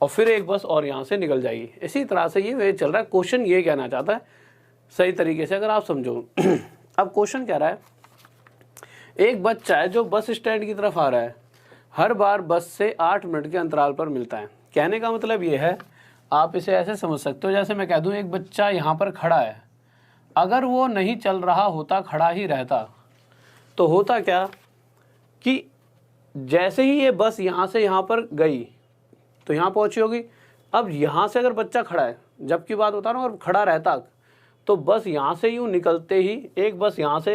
Speaker 1: और फिर एक बस और यहाँ से निकल जाएगी। इसी तरह से ये वे चल रहा है। क्वेश्चन ये कहना चाहता है सही तरीके से अगर आप समझो। अब क्वेश्चन कह रहा है एक बच्चा है जो बस स्टैंड की तरफ आ रहा है, हर बार बस से 8 मिनट के अंतराल पर मिलता है। कहने का मतलब ये है, आप इसे ऐसे समझ सकते हो, जैसे मैं कह दूं एक बच्चा यहाँ पर खड़ा है, अगर वो नहीं चल रहा होता, खड़ा ही रहता, तो होता क्या कि जैसे ही ये बस यहाँ से यहाँ पर गई तो यहाँ पहुँची होगी। अब यहाँ से अगर बच्चा खड़ा है, जब की बात होता ना, और खड़ा रहता तो बस यहाँ से यूँ निकलते ही एक बस यहाँ से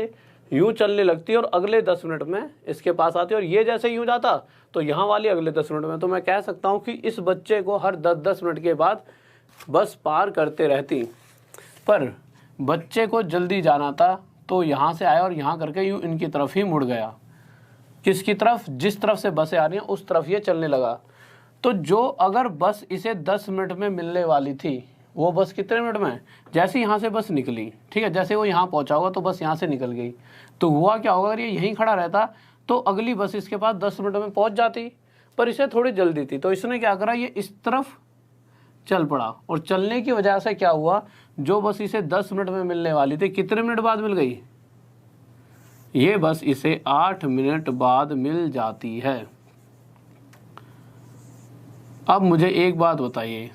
Speaker 1: यूँ चलने लगती और अगले 10 मिनट में इसके पास आती, और ये जैसे यूँ जाता तो यहाँ वाली अगले 10 मिनट में। तो मैं कह सकता हूँ कि इस बच्चे को हर 10-10 मिनट के बाद बस पार करते रहती, पर बच्चे को जल्दी जाना था तो यहाँ से आया और यहाँ करके यूँ इनकी तरफ ही मुड़ गया। किसकी तरफ? जिस तरफ से बसें आ रही हैं उस तरफ ये चलने लगा। तो जो अगर बस इसे 10 मिनट में मिलने वाली थी, वो बस कितने मिनट में? जैसे यहाँ से बस निकली, ठीक है, जैसे वो यहाँ पहुँचा होगा तो बस यहाँ से निकल गई। तो हुआ क्या होगा, अगर ये यहीं खड़ा रहता तो अगली बस इसके पास 10 मिनट में पहुँच जाती, पर इसे थोड़ी जल्दी थी। तो इसने क्या करा, ये इस तरफ चल पड़ा, और चलने की वजह से क्या हुआ, जो बस इसे 10 मिनट में मिलने वाली थी कितने मिनट बाद मिल गई? ये बस इसे 8 मिनट बाद मिल जाती है। अब मुझे एक बात बताइए,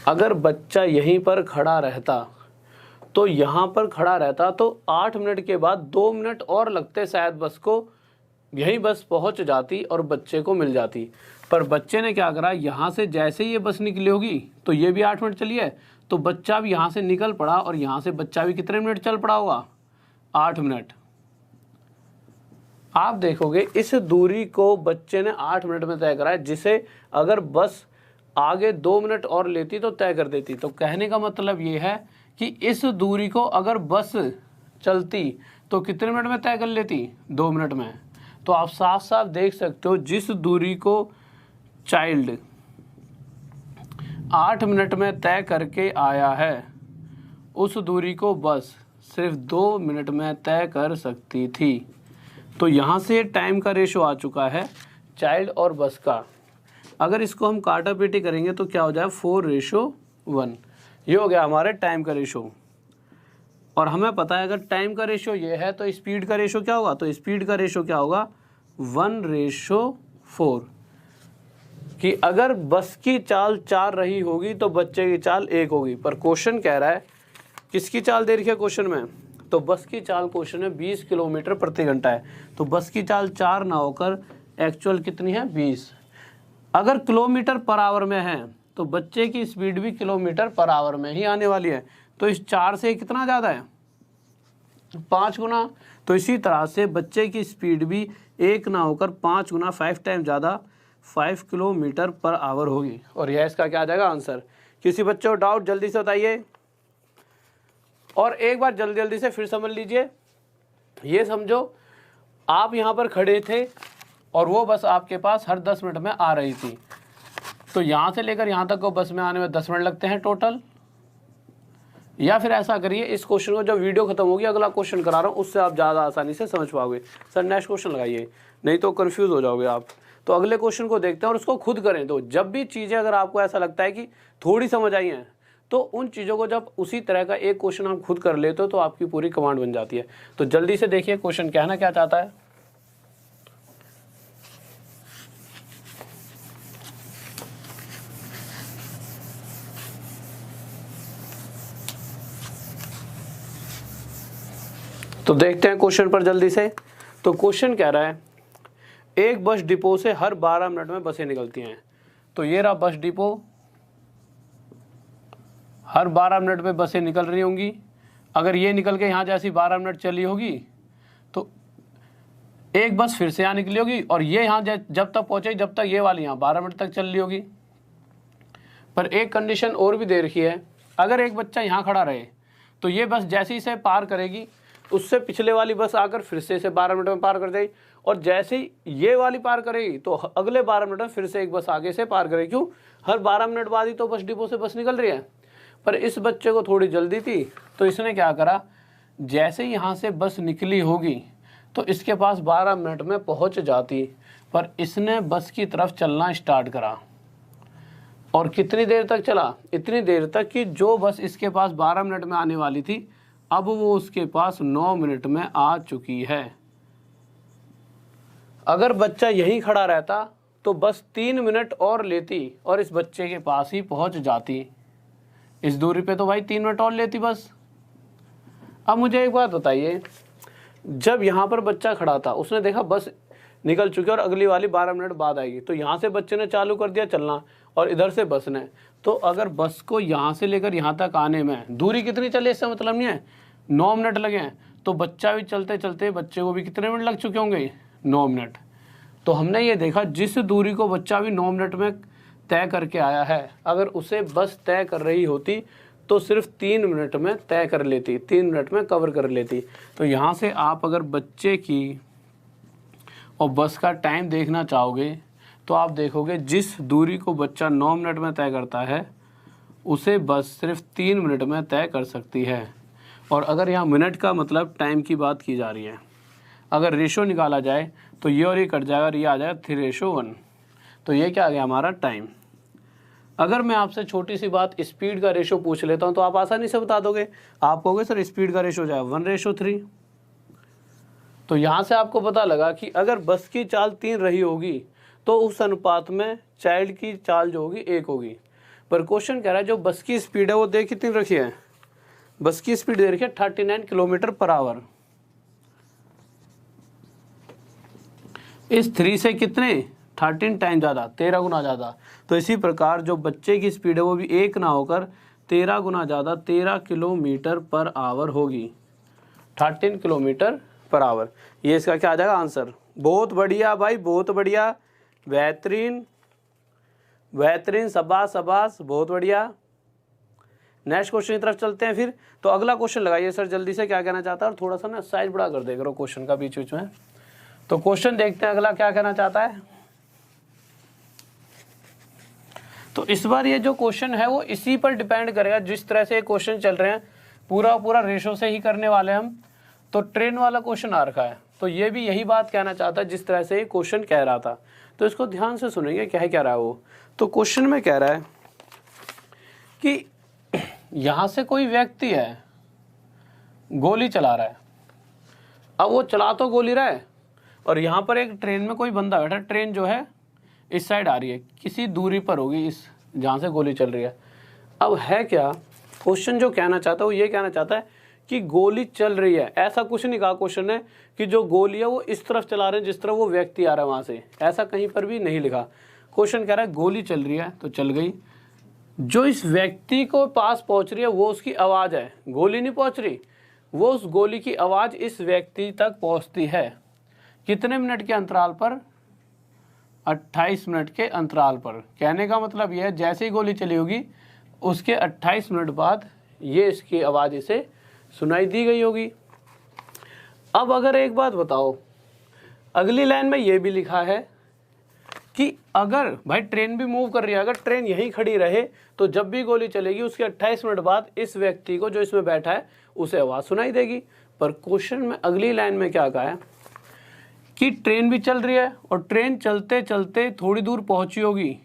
Speaker 1: अगर बच्चा यहीं पर खड़ा रहता तो यहाँ पर खड़ा रहता तो 8 मिनट के बाद 2 मिनट और लगते शायद बस को, यही बस पहुँच जाती और बच्चे को मिल जाती। पर बच्चे ने क्या करा, यहाँ से जैसे ये बस निकली होगी तो ये भी 8 मिनट चली है, तो बच्चा भी यहाँ से निकल पड़ा और यहाँ से बच्चा भी कितने मिनट चल पड़ा होगा? 8 मिनट। आप देखोगे इस दूरी को बच्चे ने 8 मिनट में तय करा है, जिसे अगर बस आगे 2 मिनट और लेती तो तय कर देती। तो कहने का मतलब ये है कि इस दूरी को अगर बस चलती तो कितने मिनट में तय कर लेती? 2 मिनट में। तो आप साफ साफ देख सकते हो, जिस दूरी को चाइल्ड 8 मिनट में तय करके आया है, उस दूरी को बस सिर्फ 2 मिनट में तय कर सकती थी। तो यहाँ से टाइम का रेशो आ चुका है चाइल्ड और बस का। अगर इसको हम काटा पीटी करेंगे तो क्या हो जाए, 4:1। ये हो गया हमारे टाइम का रेशो। और हमें पता है अगर टाइम का रेशो ये है तो स्पीड का रेशो क्या होगा? तो स्पीड का रेशो क्या होगा? 1:4। कि अगर बस की चाल 4 रही होगी तो बच्चे की चाल 1 होगी। पर क्वेश्चन कह रहा है, किसकी चाल दे रखी है क्वेश्चन में? तो बस की चाल क्वेश्चन में 20 किलोमीटर प्रति घंटा है। तो बस की चाल 4 ना होकर एक्चुअल कितनी है? 20। अगर किलोमीटर पर आवर में है तो बच्चे की स्पीड भी किलोमीटर पर आवर में ही आने वाली है। तो इस 4 से कितना ज़्यादा है? 5 गुना। तो इसी तरह से बच्चे की स्पीड भी 1 ना होकर 5 गुना, 5 टाइम ज़्यादा, 5 किलोमीटर पर आवर होगी। और यह इसका क्या आ जाएगा आंसर। किसी बच्चे को डाउट जल्दी से बताइए, और एक बार जल्दी जल्दी से फिर समझ लीजिए। ये समझो आप यहाँ पर खड़े थे और वो बस आपके पास हर 10 मिनट में आ रही थी, तो यहाँ से लेकर यहाँ तक को बस में आने में 10 मिनट लगते हैं टोटल। या फिर ऐसा करिए, इस क्वेश्चन को जब वीडियो खत्म होगी अगला क्वेश्चन करा रहा हूँ, उससे आप ज़्यादा आसानी से समझ पाओगे। सर नेक्स्ट क्वेश्चन लगाइए, नहीं तो कंफ्यूज हो जाओगे आप। तो अगले क्वेश्चन को देखते हैं और उसको खुद करें। तो जब भी चीज़ें अगर आपको ऐसा लगता है कि थोड़ी समझ आई हैं, तो उन चीज़ों को जब उसी तरह का एक क्वेश्चन आप खुद कर लेते हो तो आपकी पूरी कमांड बन जाती है। तो जल्दी से देखिए क्वेश्चन कहना क्या चाहता है। तो देखते हैं क्वेश्चन पर जल्दी से। तो क्वेश्चन कह रहा है, एक बस डिपो से हर 12 मिनट में बसें निकलती हैं। तो ये रहा बस डिपो, हर 12 मिनट में बसें निकल रही होंगी। अगर ये निकल के यहाँ जैसी 12 मिनट चली होगी तो एक बस फिर से यहाँ निकली होगी, और ये यहाँ जब तक पहुँचे जब तक ये वाली यहाँ 12 मिनट तक चल रही होगी। पर एक कंडीशन और भी दे रखी है, अगर एक बच्चा यहाँ खड़ा रहे तो ये बस जैसे ही इसे पार करेगी उससे पिछले वाली बस आकर फिर से इसे 12 मिनट में पार कर देगी, और जैसे ही ये वाली पार करेगी तो अगले 12 मिनट में फिर से एक बस आगे से पार करेगी। क्यों? हर 12 मिनट बाद ही तो बस डिपो से बस निकल रही है। पर इस बच्चे को थोड़ी जल्दी थी तो इसने क्या करा, जैसे ही यहाँ से बस निकली होगी तो इसके पास 12 मिनट में पहुँच जाती, पर इसने बस की तरफ चलना स्टार्ट करा। और कितनी देर तक चला? इतनी देर तक कि जो बस इसके पास 12 मिनट में आने वाली थी अब वो उसके पास 9 मिनट में आ चुकी है। अगर बच्चा यहीं खड़ा रहता तो बस 3 मिनट और लेती और इस बच्चे के पास ही पहुंच जाती। इस दूरी पे तो भाई 3 मिनट और लेती बस। अब मुझे एक बात बताइए, जब यहाँ पर बच्चा खड़ा था उसने देखा बस निकल चुकी है और अगली वाली 12 मिनट बाद आएगी, तो यहाँ से बच्चे ने चालू कर दिया चलना और इधर से बस ने, तो अगर बस को यहाँ से लेकर यहाँ तक आने में दूरी कितनी चले इससे मतलब नहीं है, 9 मिनट लगे हैं, तो बच्चा भी चलते चलते बच्चे को भी कितने मिनट लग चुके होंगे? 9 मिनट। तो हमने ये देखा जिस दूरी को बच्चा भी 9 मिनट में तय करके आया है, अगर उसे बस तय कर रही होती तो सिर्फ 3 मिनट में तय कर लेती, 3 मिनट में कवर कर लेती। तो यहाँ से आप अगर बच्चे की और बस का टाइम देखना चाहोगे तो आप देखोगे जिस दूरी को बच्चा 9 मिनट में तय करता है उसे बस सिर्फ 3 मिनट में तय कर सकती है। और अगर यहाँ मिनट का मतलब टाइम की बात की जा रही है, अगर रेशो निकाला जाए तो ये और ये कट जाएगा और ये आ जाएगा 3:1। तो ये क्या आ गया हमारा टाइम। अगर मैं आपसे छोटी सी बात स्पीड का रेशो पूछ लेता हूँ तो आप आसानी से बता दोगे। आप कहोगे सर स्पीड का रेशो जाए 1:3। तो यहाँ से आपको पता लगा कि अगर बस की चाल 3 रही होगी तो उस अनुपात में चाइल्ड की चाल जो होगी 1 होगी। पर क्वेश्चन कह रहा है जो बस की स्पीड है वो देख कितनी रखी है, बस की स्पीड दे रखी है 39 किलोमीटर पर आवर। इस 3 से कितने 13 टाइम ज़्यादा, 13 गुना ज़्यादा। तो इसी प्रकार जो बच्चे की स्पीड है वो भी 1 ना होकर 13 गुना ज़्यादा 13 किलोमीटर पर आवर होगी, 13 किलोमीटर पर आवर। ये इसका क्या आ जाएगा आंसर। बहुत बढ़िया भाई, बहुत बढ़िया, बेहतरीन बेहतरीन, शाबाश शाबाश, बहुत बढ़िया। नेक्स्ट क्वेश्चन की तरफ चलते हैं फिर। तो अगला क्वेश्चन लगाइए सर जल्दी से, क्या कहना चाहता है। और थोड़ा सा ना साइज बड़ा कर दे करो क्वेश्चन का बीच बीच में। तो क्वेश्चन देखते हैं अगला क्या कहना चाहता है। तो इस बार ये जो क्वेश्चन है वो इसी पर डिपेंड करेगा जिस तरह से क्वेश्चन चल रहे हैं, पूरा पूरा रेशो से ही करने वाले हम। तो ट्रेन वाला क्वेश्चन आ रखा है, तो ये भी यही बात कहना चाहता है जिस तरह से ये क्वेश्चन कह रहा था। तो इसको ध्यान से सुनेंगे क्या है कह रहा है वो। तो क्वेश्चन में कह रहा है कि यहाँ से कोई व्यक्ति है गोली चला रहा है। अब वो चला तो गोली रहा है और यहाँ पर एक ट्रेन में कोई बंदा बैठा, ट्रेन जो है इस साइड आ रही है, किसी दूरी पर होगी इस जहाँ से गोली चल रही है। अब है क्या क्वेश्चन जो कहना चाहता है वो ये कहना चाहता है कि गोली चल रही है। ऐसा कुछ नहीं कहा क्वेश्चन ने कि जो गोली है वो इस तरफ चला रहे हैं जिस तरफ वो व्यक्ति आ रहा है वहाँ से, ऐसा कहीं पर भी नहीं लिखा। क्वेश्चन कह रहा है गोली चल रही है तो चल गई, जो इस व्यक्ति को पास पहुँच रही है वो उसकी आवाज़ है, गोली नहीं पहुँच रही, वो उस गोली की आवाज़ इस व्यक्ति तक पहुँचती है। कितने मिनट के अंतराल पर, 28 मिनट के अंतराल पर। कहने का मतलब यह है जैसे ही गोली चली होगी उसके 28 मिनट बाद ये इसकी आवाज़ इसे सुनाई दी गई होगी। अब अगर एक बात बताओ, अगली लाइन में ये भी लिखा है कि अगर भाई ट्रेन भी मूव कर रही है, अगर ट्रेन यहीं खड़ी रहे तो जब भी गोली चलेगी उसके 28 मिनट बाद इस व्यक्ति को जो इसमें बैठा है उसे आवाज़ सुनाई देगी। पर क्वेश्चन में अगली लाइन में क्या कहा है कि ट्रेन भी चल रही है और ट्रेन चलते चलते थोड़ी दूर पहुंची होगी,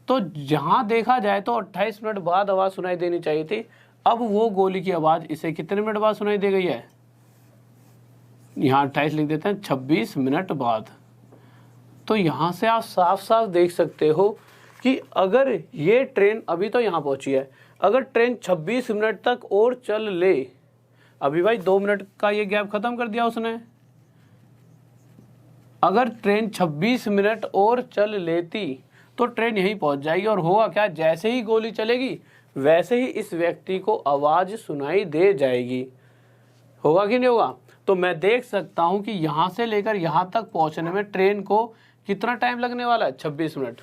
Speaker 1: तो जहां देखा जाए तो 28 मिनट बाद आवाज़ सुनाई देनी चाहिए थी। अब वो गोली की आवाज़ इसे कितने मिनट बाद सुनाई दे गई है, यहाँ 28 लिख देते हैं, 26 मिनट बाद। तो यहाँ से आप साफ साफ देख सकते हो कि अगर ये ट्रेन अभी तो यहाँ पहुँची है, अगर ट्रेन 26 मिनट तक और चल ले, अभी भाई 2 मिनट का ये गैप ख़त्म कर दिया उसने, अगर ट्रेन 26 मिनट और चल लेती तो ट्रेन यहीं पहुंच जाएगी। और होगा क्या, जैसे ही गोली चलेगी वैसे ही इस व्यक्ति को आवाज़ सुनाई दे जाएगी। होगा कि नहीं होगा। तो मैं देख सकता हूं कि यहाँ से लेकर यहाँ तक पहुंचने में ट्रेन को कितना टाइम लगने वाला है, 26 मिनट।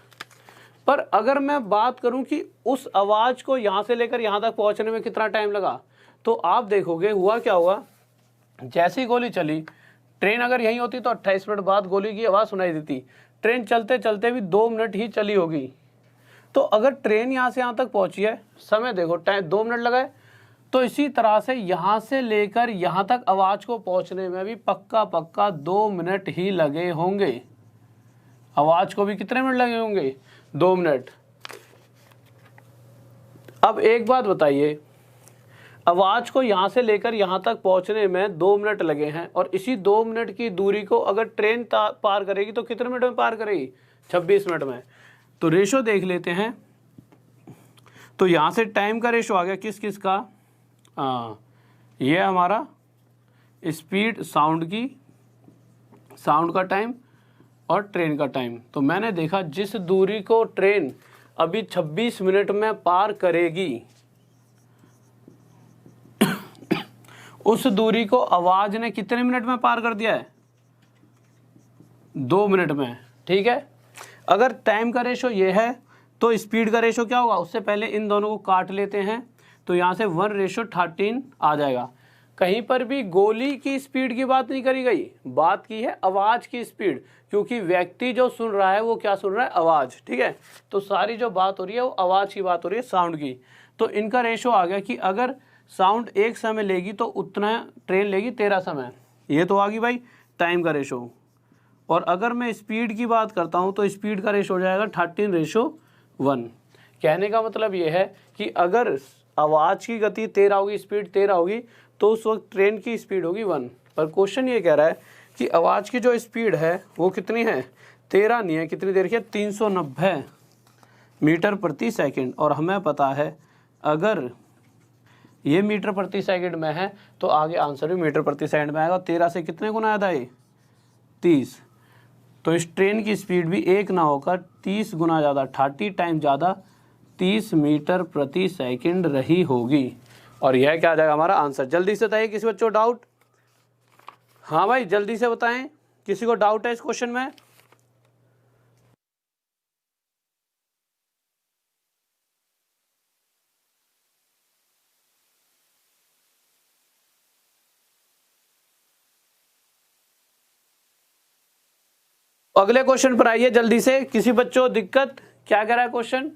Speaker 1: पर अगर मैं बात करूं कि उस आवाज़ को यहाँ से लेकर यहाँ तक पहुँचने में कितना टाइम लगा, तो आप देखोगे हुआ क्या होगा, जैसे ही गोली चली, ट्रेन अगर यहीं होती तो 28 मिनट बाद गोली की आवाज़ सुनाई देती। ट्रेन चलते चलते भी 2 मिनट ही चली होगी। तो अगर ट्रेन यहाँ से यहाँ तक पहुँची है, समय देखो टाइम 2 मिनट लगाए, तो इसी तरह से यहाँ से लेकर यहाँ तक आवाज़ को पहुँचने में भी पक्का 2 मिनट ही लगे होंगे। आवाज़ को भी कितने मिनट लगे होंगे, 2 मिनट। अब एक बात बताइए, आवाज़ को यहाँ से लेकर यहाँ तक पहुँचने में 2 मिनट लगे हैं और इसी 2 मिनट की दूरी को अगर ट्रेन पार करेगी तो कितने मिनट में पार करेगी, 26 मिनट में। तो रेशो देख लेते हैं। तो यहाँ से टाइम का रेशो आ गया किस किस का, ये हमारा स्पीड साउंड की, साउंड का टाइम और ट्रेन का टाइम। तो मैंने देखा जिस दूरी को ट्रेन अभी 26 मिनट में पार करेगी उस दूरी को आवाज़ ने कितने मिनट में पार कर दिया है, 2 मिनट में। ठीक है, अगर टाइम का रेशो ये है तो स्पीड का रेशो क्या होगा, उससे पहले इन दोनों को काट लेते हैं, तो यहाँ से 1:13 आ जाएगा। कहीं पर भी गोली की स्पीड की बात नहीं करी गई, बात की है आवाज़ की स्पीड, क्योंकि व्यक्ति जो सुन रहा है वो क्या सुन रहा है, आवाज़। ठीक है, तो सारी जो बात हो रही है वो आवाज़ की बात हो रही है, साउंड की। तो इनका रेशो आ गया कि अगर साउंड 1 समय लेगी तो उतना ट्रेन लेगी 13 समय। ये तो आ गई भाई टाइम का रेशो। और अगर मैं स्पीड की बात करता हूँ तो स्पीड का रेशो हो जाएगा 13:1। कहने का मतलब ये है कि अगर आवाज़ की गति 13 होगी, स्पीड 13 होगी, तो उस वक्त ट्रेन की स्पीड होगी 1। पर क्वेश्चन ये कह रहा है कि आवाज़ की जो स्पीड है वो कितनी है, 13 नहीं है, कितनी देर की है, 390 मीटर प्रति सेकंड। और हमें पता है अगर ये मीटर प्रति सेकंड में है तो आगे आंसर भी मीटर प्रति सेकंड में आएगा। 13 से कितने गुना आया था ये, 30। तो इस ट्रेन की स्पीड भी 1 ना होकर 30 गुना ज़्यादा, 30 टाइम ज़्यादा, 30 मीटर प्रति सेकंड रही होगी। और यह क्या आ जाएगा हमारा आंसर। जल्दी से बताइए किसी बच्चों को डाउट। हाँ भाई जल्दी से बताएं, किसी को डाउट है इस क्वेश्चन में। अगले क्वेश्चन पर आइए जल्दी से। किसी बच्चों दिक्कत, क्या कह रहा है क्वेश्चन,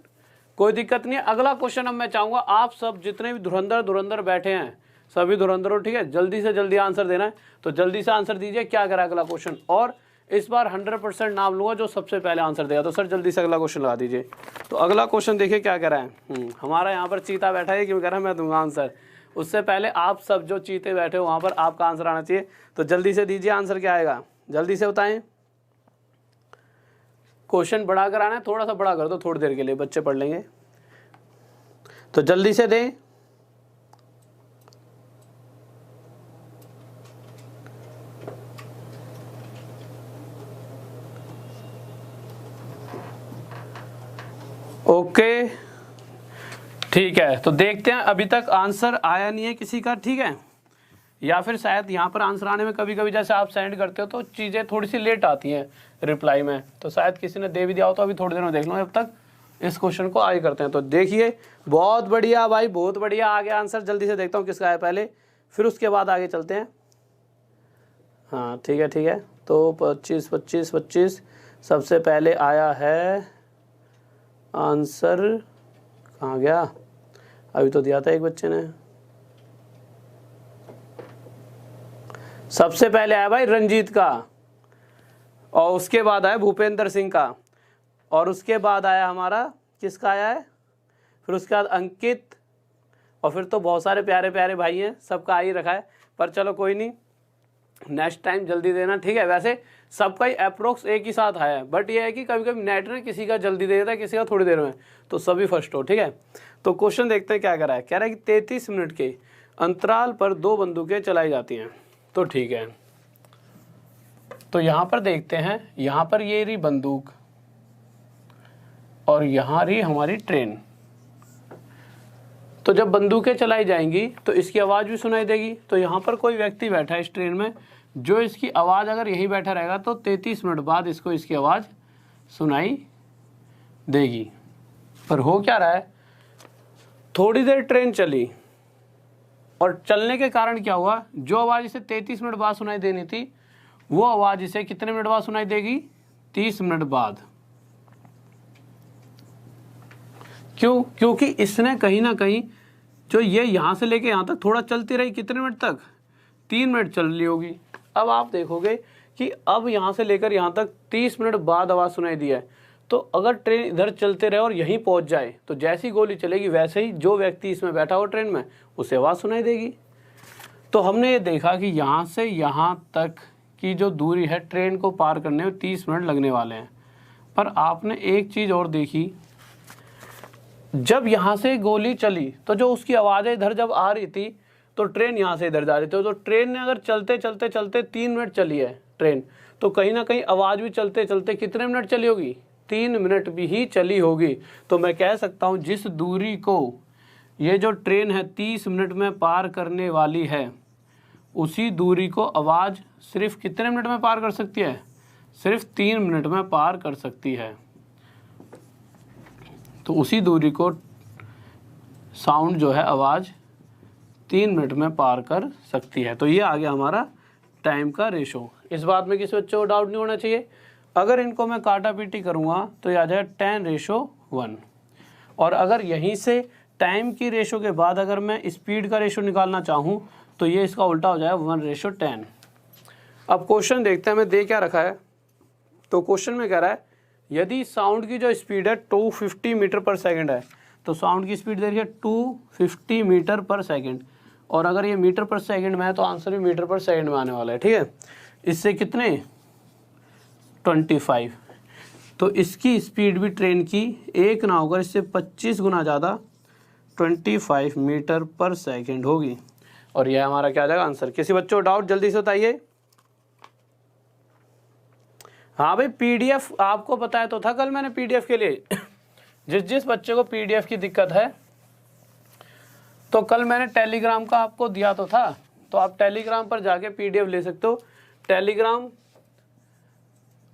Speaker 1: कोई दिक्कत नहीं है। अगला क्वेश्चन अब मैं चाहूंगा आप सब जितने भी धुरंधर बैठे हैं सभी धुरंधरों, ठीक है, जल्दी से जल्दी आंसर देना है, तो जल्दी से आंसर दीजिए क्या कह रहा है अगला क्वेश्चन। और इस बार 100% नाम लूंगा जो सबसे पहले आंसर देगा। तो सर जल्दी से अगला क्वेश्चन लगा दीजिए। तो अगला क्वेश्चन देखिए क्या कह रहा है। हमारा यहाँ पर चीता बैठा है, क्यों कह रहा है मैं दूंगा आंसर, उससे पहले आप सब जो चीते बैठे हो वहाँ पर आपका आंसर आना चाहिए। तो जल्दी से दीजिए आंसर क्या आएगा, जल्दी से बताएं। क्वेश्चन बड़ा कराना है, थोड़ा सा बड़ा कर दो थोड़ी देर के लिए, बच्चे पढ़ लेंगे, तो जल्दी से दें। ओके ठीक है, तो देखते हैं अभी तक आंसर आया नहीं है किसी का, ठीक है, या फिर शायद यहाँ पर आंसर आने में कभी कभी जैसे आप सेंड करते हो तो चीज़ें थोड़ी सी लेट आती हैं रिप्लाई में, तो शायद किसी ने दे भी दिया हो। तो अभी थोड़ी देर में देख लो, अब तक इस क्वेश्चन को आगे करते हैं। तो देखिए बहुत बढ़िया भाई, बहुत बढ़िया आ गया आंसर। जल्दी से देखता हूँ किसका है पहले, फिर उसके बाद आगे चलते हैं। हाँ ठीक है ठीक है, तो 25 सबसे पहले आया है आंसर, कहाँ गया, अभी तो दिया था एक बच्चे ने। सबसे पहले आया भाई रंजीत का, और उसके बाद आया भूपेंद्र सिंह का, और उसके बाद आया हमारा किसका आया है, फिर उसके बाद अंकित, और फिर तो बहुत सारे प्यारे प्यारे भाई हैं, सबका आ ही रखा है। पर चलो कोई नहीं, नेक्स्ट टाइम जल्दी देना, ठीक है। वैसे सबका ही अप्रोक्स एक ही साथ आया है, बट ये है कि कभी कभी नेट ने किसी का जल्दी दे देता है, किसी का थोड़ी देर में, तो सभी फर्स्ट हो, ठीक है। तो क्वेश्चन देखते हैं क्या कह रहा है। कह रहा है कि 33 मिनट के अंतराल पर 2 बंदूकें चलाई जाती हैं। तो ठीक है, तो यहाँ पर देखते हैं, यहाँ पर ये रही बंदूक और यहाँ रही हमारी ट्रेन। तो जब बंदूकें चलाई जाएंगी तो इसकी आवाज़ भी सुनाई देगी। तो यहाँ पर कोई व्यक्ति बैठा है इस ट्रेन में, जो इसकी आवाज़ अगर यही बैठा रहेगा तो 33 मिनट बाद इसको इसकी आवाज़ सुनाई देगी। पर हो क्या रहा है, थोड़ी देर ट्रेन चली और चलने के कारण क्या हुआ, जो आवाज़ इसे 33 मिनट बाद सुनाई देनी थी वो आवाज़ इसे कितने मिनट बाद सुनाई देगी, 30 मिनट बाद। क्यों, क्योंकि इसने कहीं ना कहीं जो ये यहाँ से लेके यहाँ तक थोड़ा चलती रही, कितने मिनट तक, 3 मिनट चल रही होगी। अब आप देखोगे कि अब यहाँ से लेकर यहाँ तक 30 मिनट बाद आवाज़ सुनाई दी है। तो अगर ट्रेन इधर चलते रहे और यहीं पहुँच जाए तो जैसी गोली चलेगी वैसे ही जो व्यक्ति इसमें बैठा हो ट्रेन में उसे आवाज़ सुनाई देगी। तो हमने ये देखा कि यहाँ से यहाँ तक की जो दूरी है ट्रेन को पार करने में 30 मिनट लगने वाले हैं। पर आपने एक चीज़ और देखी, जब यहाँ से गोली चली तो जो उसकी आवाज़ें इधर जब आ रही थी तो ट्रेन यहाँ से इधर जा रही थी। तो ट्रेन ने अगर चलते चलते चलते 3 मिनट चली है ट्रेन, तो कहीं ना कहीं आवाज़ भी चलते चलते कितने मिनट चली होगी, 3 मिनट भी ही चली होगी। तो मैं कह सकता हूँ जिस दूरी को ये जो ट्रेन है 30 मिनट में पार करने वाली है, उसी दूरी को आवाज़ सिर्फ कितने मिनट में पार कर सकती है, सिर्फ 3 मिनट में पार कर सकती है। तो उसी दूरी को साउंड जो है आवाज़ 3 मिनट में पार कर सकती है। तो ये आ गया हमारा टाइम का रेशो। इस बात में किसी बच्चे को डाउट नहीं होना चाहिए। अगर इनको मैं काटा पीटी करूँगा तो ये आ जाएगा 10:1। और अगर यहीं से टाइम की रेशो के बाद अगर मैं स्पीड का रेशो निकालना चाहूँ तो ये इसका उल्टा हो जाएगा 1:10। अब क्वेश्चन देखते हैं हमें दे क्या रखा है। तो क्वेश्चन में कह रहा है यदि साउंड की जो स्पीड है 250 मीटर पर सेकंड है, तो साउंड की स्पीड देखिए 250 मीटर पर सेकंड, और अगर ये मीटर पर सेकंड में है तो आंसर भी मीटर पर सेकंड में आने वाला है। ठीक है, इससे कितने 25, तो इसकी स्पीड भी ट्रेन की एक ना होकर इससे 25 गुना ज़्यादा 25 मीटर पर सेकंड होगी। और यह हमारा क्या आ जाएगा आंसर। किसी बच्चों को डाउट जल्दी से बताइए। हाँ भाई, पीडीएफ आपको बताया तो था कल मैंने पीडीएफ के लिए। जिस बच्चे को पीडीएफ की दिक्कत है तो कल मैंने टेलीग्राम का आपको दिया तो था, तो आप टेलीग्राम पर जाके पीडीएफ ले सकते हो। टेलीग्राम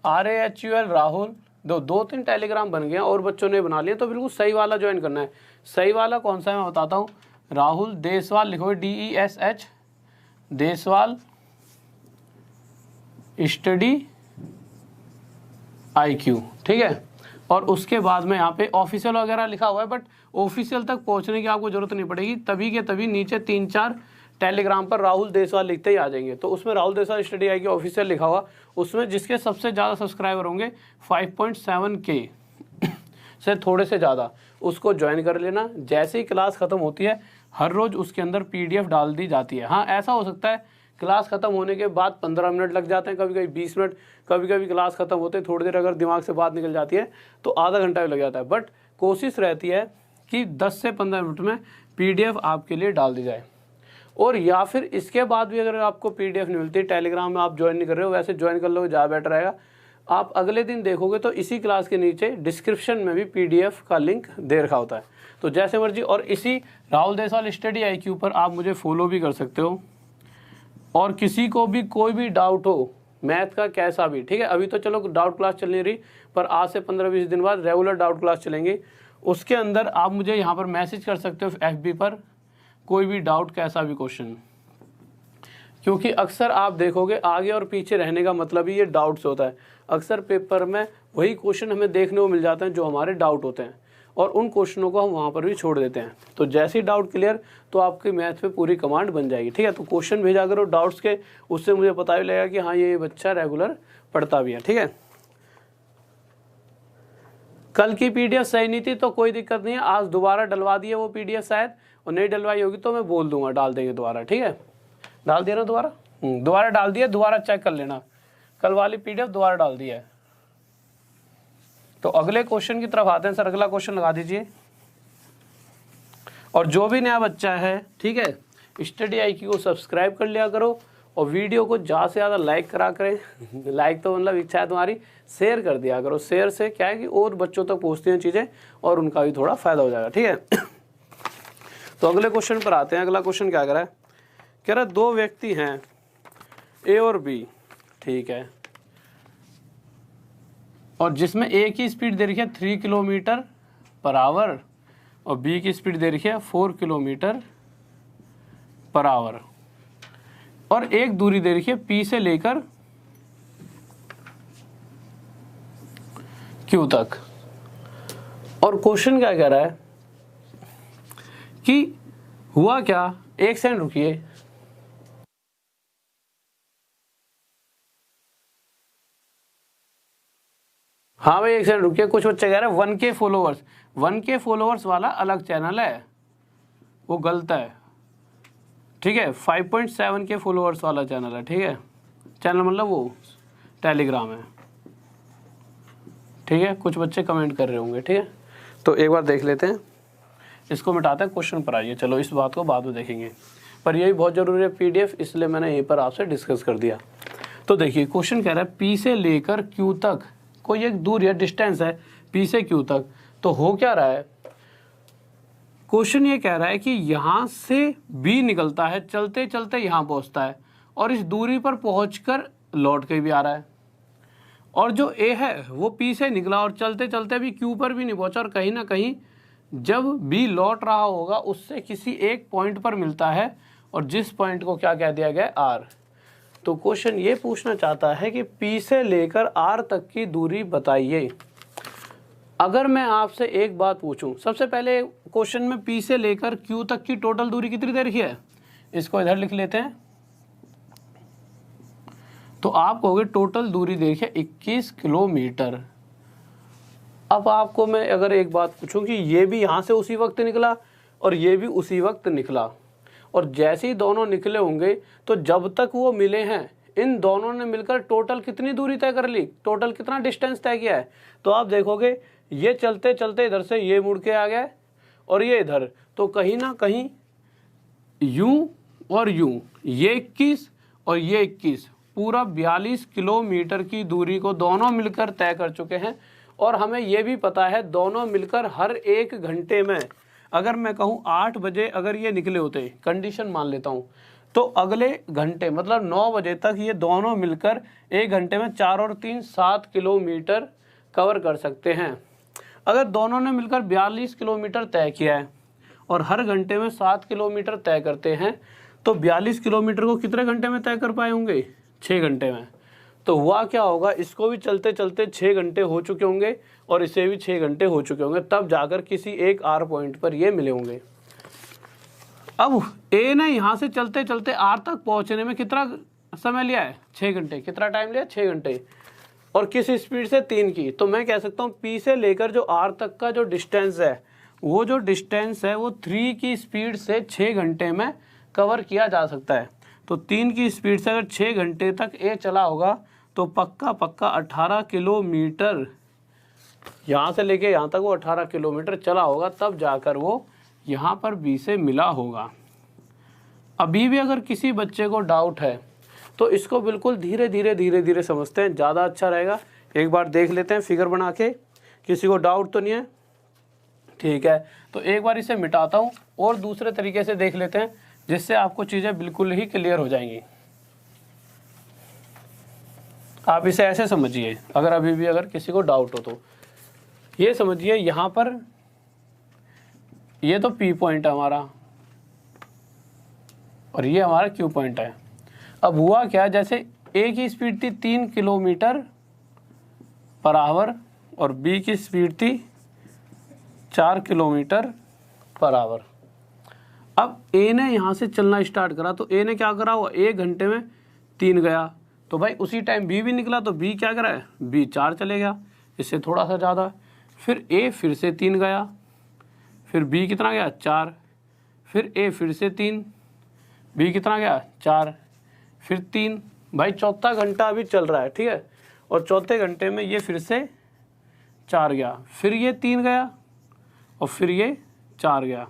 Speaker 1: RAHUL राहुल, 2-3 टेलीग्राम बन गए और बच्चों ने बना लिया, तो बिल्कुल सही वाला ज्वाइन करना है। सही वाला कौन सा है मैं बताता हूँ। राहुल देसवाल लिखो, DESH देसवाल स्टडी IQ। ठीक है, और उसके बाद में यहाँ पे ऑफिशियल वगैरह लिखा हुआ है, बट ऑफिशियल तक पहुँचने की आपको जरूरत नहीं पड़ेगी। तभी के तभी नीचे 3-4 टेलीग्राम पर राहुल देसवाल लिखते ही आ जाएंगे। तो उसमें Rahul Deswal study IQ official लिखा हुआ, उसमें जिसके सबसे ज़्यादा सब्सक्राइबर होंगे 5.7K से थोड़े से ज़्यादा, उसको ज्वाइन कर लेना। जैसे ही क्लास ख़त्म होती है हर रोज़ उसके अंदर PDF डाल दी जाती है। हाँ, ऐसा हो सकता है क्लास ख़त्म होने के बाद 15 मिनट लग जाते हैं, कभी कभी 20 मिनट, कभी कभी क्लास ख़त्म होते थोड़ी देर अगर दिमाग से बात निकल जाती है तो आधा घंटा भी लग जाता है। बट कोशिश रहती है कि 10 से 15 मिनट में PDF आपके लिए डाल दी जाए। और या फिर इसके बाद भी अगर आपको PDF नहीं मिलती, टेलीग्राम में आप ज्वाइन नहीं कर रहे हो, वैसे ज्वाइन कर लो, ज़्यादा बेटर रहेगा। आप अगले दिन देखोगे तो इसी क्लास के नीचे डिस्क्रिप्शन में भी PDF का लिंक दे रखा होता है, तो जैसे मर्जी। और इसी राहुल देसवाल स्टडी IQ पर आप मुझे फॉलो भी कर सकते हो। और किसी को भी कोई भी डाउट हो मैथ का कैसा भी, ठीक है, अभी तो चलो डाउट क्लास चल नहीं रही, पर आज से 15-20 दिन बाद रेगुलर डाउट क्लास चलेंगी। उसके अंदर आप मुझे यहाँ पर मैसेज कर सकते हो FB पर, कोई भी डाउट कैसा भी क्वेश्चन। क्योंकि अक्सर आप देखोगे आगे और पीछे रहने का मतलब ही ये डाउट से होता है। अक्सर पेपर में वही क्वेश्चन हमें देखने को मिल जाते हैं जो हमारे डाउट होते हैं, और उन क्वेश्चनों को हम वहाँ पर भी छोड़ देते हैं। तो जैसे ही डाउट क्लियर तो आपकी मैथ पे पूरी कमांड बन जाएगी। ठीक है, तो क्वेश्चन भेजा करो डाउट्स के, उससे मुझे पता भी लगेगा कि हाँ ये बच्चा रेगुलर पढ़ता भी है। ठीक है, कल की PDF सही नहीं थी तो कोई दिक्कत नहीं है, आज दोबारा डलवा दिए वो PDF शायद, और नहीं डलवाई होगी तो मैं बोल दूंगा, डाल देंगे दोबारा। ठीक है, डाल दिया ना दोबारा, दोबारा डाल दिया, दोबारा चेक कर लेना, कल वाली PDF दोबारा डाल दिया है। तो अगले क्वेश्चन की तरफ आते हैं सर, अगला क्वेश्चन लगा दीजिए। और जो भी नया बच्चा है, ठीक है, स्टडी IQ को सब्सक्राइब कर लिया करो, और वीडियो को ज़्यादा से ज़्यादा लाइक करा करें। लाइक तो मतलब इच्छा है तुम्हारी, शेयर कर दिया करो। शेयर से क्या है कि और बच्चों तक पहुँचती हैं चीज़ें और उनका भी थोड़ा फ़ायदा हो जाएगा। ठीक है, तो अगले क्वेश्चन पर आते हैं। अगला क्वेश्चन क्या कह रहा है, कह रहा है 2 व्यक्ति हैं A और B, ठीक है, और जिसमें A की स्पीड दे रखी है 3 किलोमीटर पर आवर और B की स्पीड दे रखी है 4 किलोमीटर पर आवर, और एक दूरी दे रखी है P से लेकर Q तक। और क्वेश्चन क्या कह रहा है कि हुआ क्या, एक सेकंड रुकिए, हाँ भाई एक सेकंड रुकिए। कुछ बच्चे कह रहे हैं 1K फॉलोअर्स, 1K फॉलोअर्स वाला अलग चैनल है, वो गलत है। ठीक है, 5.7K फॉलोअर्स वाला चैनल है। ठीक है, चैनल मतलब वो टेलीग्राम है। ठीक है, कुछ बच्चे कमेंट कर रहे होंगे। ठीक है, तो एक बार देख लेते हैं, इसको मिटाते हैं, क्वेश्चन पर आइए। चलो इस बात को बाद में देखेंगे, पर यही बहुत ज़रूरी है PDF, इसलिए मैंने यहीं पर आपसे डिस्कस कर दिया। तो देखिए क्वेश्चन कह रहा है P से लेकर Q तक कोई एक दूर है, डिस्टेंस है P से Q तक। तो हो क्या रहा है, क्वेश्चन ये कह रहा है कि यहाँ से B निकलता है, चलते चलते यहाँ पहुँचता है, और इस दूरी पर पहुँचकर लौट के भी आ रहा है, और जो ए है वो पी से निकला और चलते चलते भी क्यू पर भी नहीं पहुंचा, और कहीं ना कहीं जब बी लौट रहा होगा उससे किसी एक पॉइंट पर मिलता है, और जिस पॉइंट को क्या कह दिया गया, आर। तो क्वेश्चन ये पूछना चाहता है कि पी से लेकर आर तक की दूरी बताइए। अगर मैं आपसे एक बात पूछूं, सबसे पहले क्वेश्चन में पी से लेकर क्यू तक की टोटल दूरी कितनी देर की है, इसको इधर लिख लेते हैं। तो आप कहोगे टोटल दूरी देखिए 21 किलोमीटर। अब आपको मैं अगर एक बात पूछूं कि ये भी यहाँ से उसी वक्त निकला और ये भी उसी वक्त निकला, और जैसे ही दोनों निकले होंगे तो जब तक वो मिले हैं इन दोनों ने मिलकर टोटल कितनी दूरी तय कर ली, टोटल कितना डिस्टेंस तय किया है। तो आप देखोगे ये चलते चलते इधर से ये मुड़ के आ गया और ये इधर, तो कहीं ना कहीं यूं और यूं, ये 21 और ये 21, पूरा 42 किलोमीटर की दूरी को दोनों मिलकर तय कर चुके हैं। और हमें ये भी पता है दोनों मिलकर हर एक घंटे में, अगर मैं कहूँ 8 बजे अगर ये निकले होते, कंडीशन मान लेता हूँ, तो अगले घंटे मतलब 9 बजे तक ये दोनों मिलकर एक घंटे में 4 और 3 7 किलोमीटर कवर कर सकते हैं। अगर दोनों ने मिलकर 42 किलोमीटर तय किया है और हर घंटे में 7 किलोमीटर तय करते हैं, तो 42 किलोमीटर को कितने घंटे में तय कर पाए होंगे, 6 घंटे में। तो हुआ क्या होगा, इसको भी चलते चलते 6 घंटे हो चुके होंगे और इसे भी 6 घंटे हो चुके होंगे, तब जाकर किसी एक आर पॉइंट पर ये मिले होंगे। अब ए ने यहाँ से चलते चलते आर तक पहुँचने में कितना समय लिया है, 6 घंटे। कितना टाइम लिया, 6 घंटे, और किस स्पीड से, 3 की। तो मैं कह सकता हूँ पी से लेकर जो आर तक का जो डिस्टेंस है, वो जो डिस्टेंस है वो 3 की स्पीड से 6 घंटे में कवर किया जा सकता है। तो 3 की स्पीड से अगर 6 घंटे तक ए चला होगा तो पक्का 18 किलोमीटर, यहाँ से लेके यहाँ तक वो 18 किलोमीटर चला होगा, तब जाकर वो यहाँ पर बी से मिला होगा। अभी भी अगर किसी बच्चे को डाउट है तो इसको बिल्कुल धीरे धीरे समझते हैं, ज़्यादा अच्छा रहेगा। एक बार देख लेते हैं फिगर बना के, किसी को डाउट तो नहीं है, ठीक है। तो एक बार इसे मिटाता हूँ और दूसरे तरीके से देख लेते हैं, जिससे आपको चीज़ें बिल्कुल ही क्लियर हो जाएंगी। आप इसे ऐसे समझिए, अगर अभी भी अगर किसी को डाउट हो तो ये समझिए, यहाँ पर ये तो P पॉइंट है हमारा और ये हमारा Q पॉइंट है। अब हुआ क्या, जैसे A की स्पीड थी 3 किलोमीटर पर आवर और B की स्पीड थी 4 किलोमीटर पर आवर। अब A ने यहाँ से चलना स्टार्ट करा, तो A ने क्या करा, वो 1 घंटे में 3 गया, तो भाई उसी टाइम B भी निकला, तो B क्या करा है, B 4 चले गया, इससे थोड़ा सा ज़्यादा। फिर A फिर से 3 गया, फिर B कितना गया, 4, फिर A फिर से 3, B कितना गया, 4, फिर 3। भाई चौथा घंटा अभी चल रहा है, ठीक है, और चौथे घंटे में ये फिर से 4 गया, फिर ये 3 गया और फिर ये 4 गया।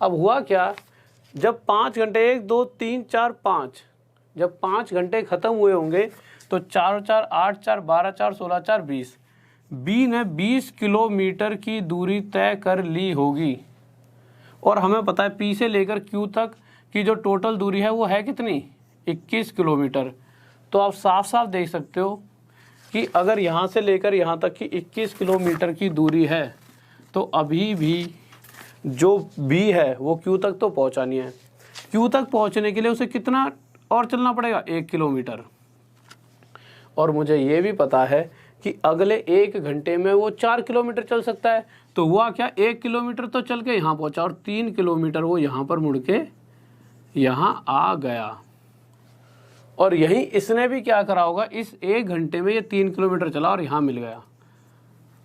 Speaker 1: अब हुआ क्या, जब 5 घंटे 1 2 3 4 5, जब 5 घंटे ख़त्म हुए होंगे तो 4 और 4 8, 4 12, 4 16, 4 20, बी ने 20 किलोमीटर की दूरी तय कर ली होगी। और हमें पता है पी से लेकर क्यू तक की जो टोटल दूरी है वो है कितनी, 21 किलोमीटर। तो आप साफ साफ देख सकते हो कि अगर यहाँ से लेकर यहाँ तक की 21 किलोमीटर की दूरी है, तो अभी भी जो बी है वो क्यू तक तो पहुँचानी है। क्यू तक पहुँचने के लिए उसे कितना और चलना पड़ेगा, 1 किलोमीटर। और मुझे ये भी पता है कि अगले 1 घंटे में वो 4 किलोमीटर चल सकता है। तो हुआ क्या, 1 किलोमीटर तो चल के यहाँ पहुँचा और 3 किलोमीटर वो यहाँ पर मुड़ के यहाँ आ गया। और यहीं इसने भी क्या करा होगा, इस 1 घंटे में ये 3 किलोमीटर चला और यहाँ मिल गया।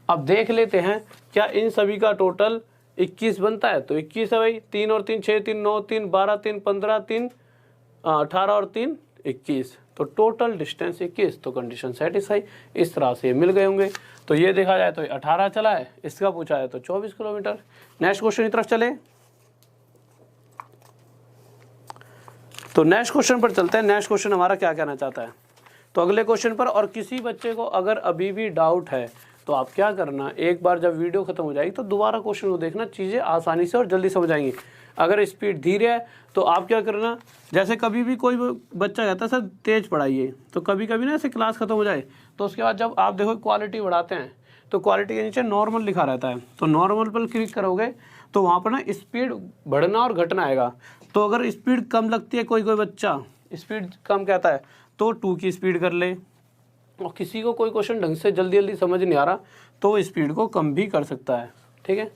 Speaker 1: अब देख लेते हैं क्या इन सभी का टोटल 21 बनता है। तो 21 है भाई, 3 और 3 6, 3 9, 3 12, 3 15, 3 18 और 3 21, तो टोटल डिस्टेंस 21। तो कंडीशन सेटिस्फाई, इस तरह से मिल गए होंगे। तो ये देखा जाए तो 18 चला है, इसका पूछा है तो 24 किलोमीटर। नेक्स्ट क्वेश्चन की तरफ चले, तो नेक्स्ट क्वेश्चन पर चलते हैं। नेक्स्ट क्वेश्चन हमारा क्या कहना चाहता है, तो अगले क्वेश्चन पर। और किसी बच्चे को अगर अभी भी डाउट है तो आप क्या करना, एक बार जब वीडियो खत्म हो जाएगी तो दोबारा क्वेश्चन को देखना, चीज़ें आसानी से और जल्दी समझ आएंगी। अगर स्पीड धीरे है तो आप क्या करना, जैसे कभी भी कोई बच्चा कहता है सर तेज़ पढ़ाइए, तो कभी कभी ना ऐसे क्लास ख़त्म हो जाए तो उसके बाद जब आप देखो क्वालिटी बढ़ाते हैं तो क्वालिटी के नीचे नॉर्मल लिखा रहता है, तो नॉर्मल पर क्लिक करोगे तो वहाँ पर ना स्पीड बढ़ना और घटना आएगा। तो अगर स्पीड कम लगती है, कोई कोई बच्चा स्पीड कम कहता है तो 2 की स्पीड कर ले, और किसी को कोई क्वेश्चन ढंग से जल्दी जल्दी समझ नहीं आ रहा तो वो स्पीड को कम भी कर सकता है। ठीक है,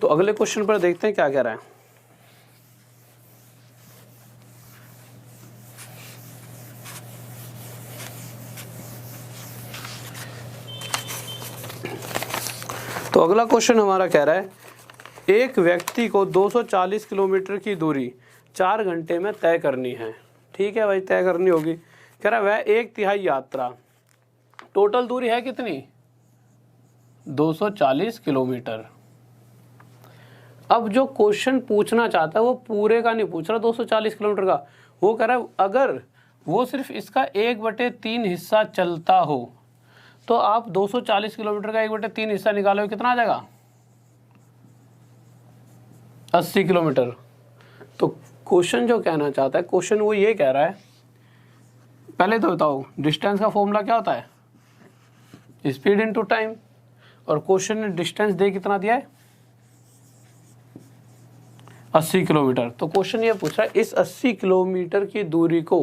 Speaker 1: तो अगले क्वेश्चन पर देखते हैं क्या कह रहा है। तो अगला क्वेश्चन हमारा कह रहा है एक व्यक्ति को 240 किलोमीटर की दूरी 4 घंटे में तय करनी है। ठीक है भाई, तय करनी होगी। कह रहा है वह 1/3 यात्रा, टोटल दूरी है कितनी 240 किलोमीटर। अब जो क्वेश्चन पूछना चाहता है वो पूरे का नहीं पूछ रहा 240 किलोमीटर का, वो कह रहा है अगर वो सिर्फ इसका 1/3 हिस्सा चलता हो तो आप 240 किलोमीटर का 1/3 हिस्सा निकालोगे, कितना आ जाएगा 80 किलोमीटर। तो क्वेश्चन जो कहना चाहता है, क्वेश्चन वो ये कह रहा है, पहले तो बताओ डिस्टेंस का फॉर्मूला क्या होता है, स्पीड इनटू टाइम, और क्वेश्चन ने डिस्टेंस दे कितना दिया है 80 किलोमीटर। तो क्वेश्चन ये पूछ रहा है इस 80 किलोमीटर की दूरी को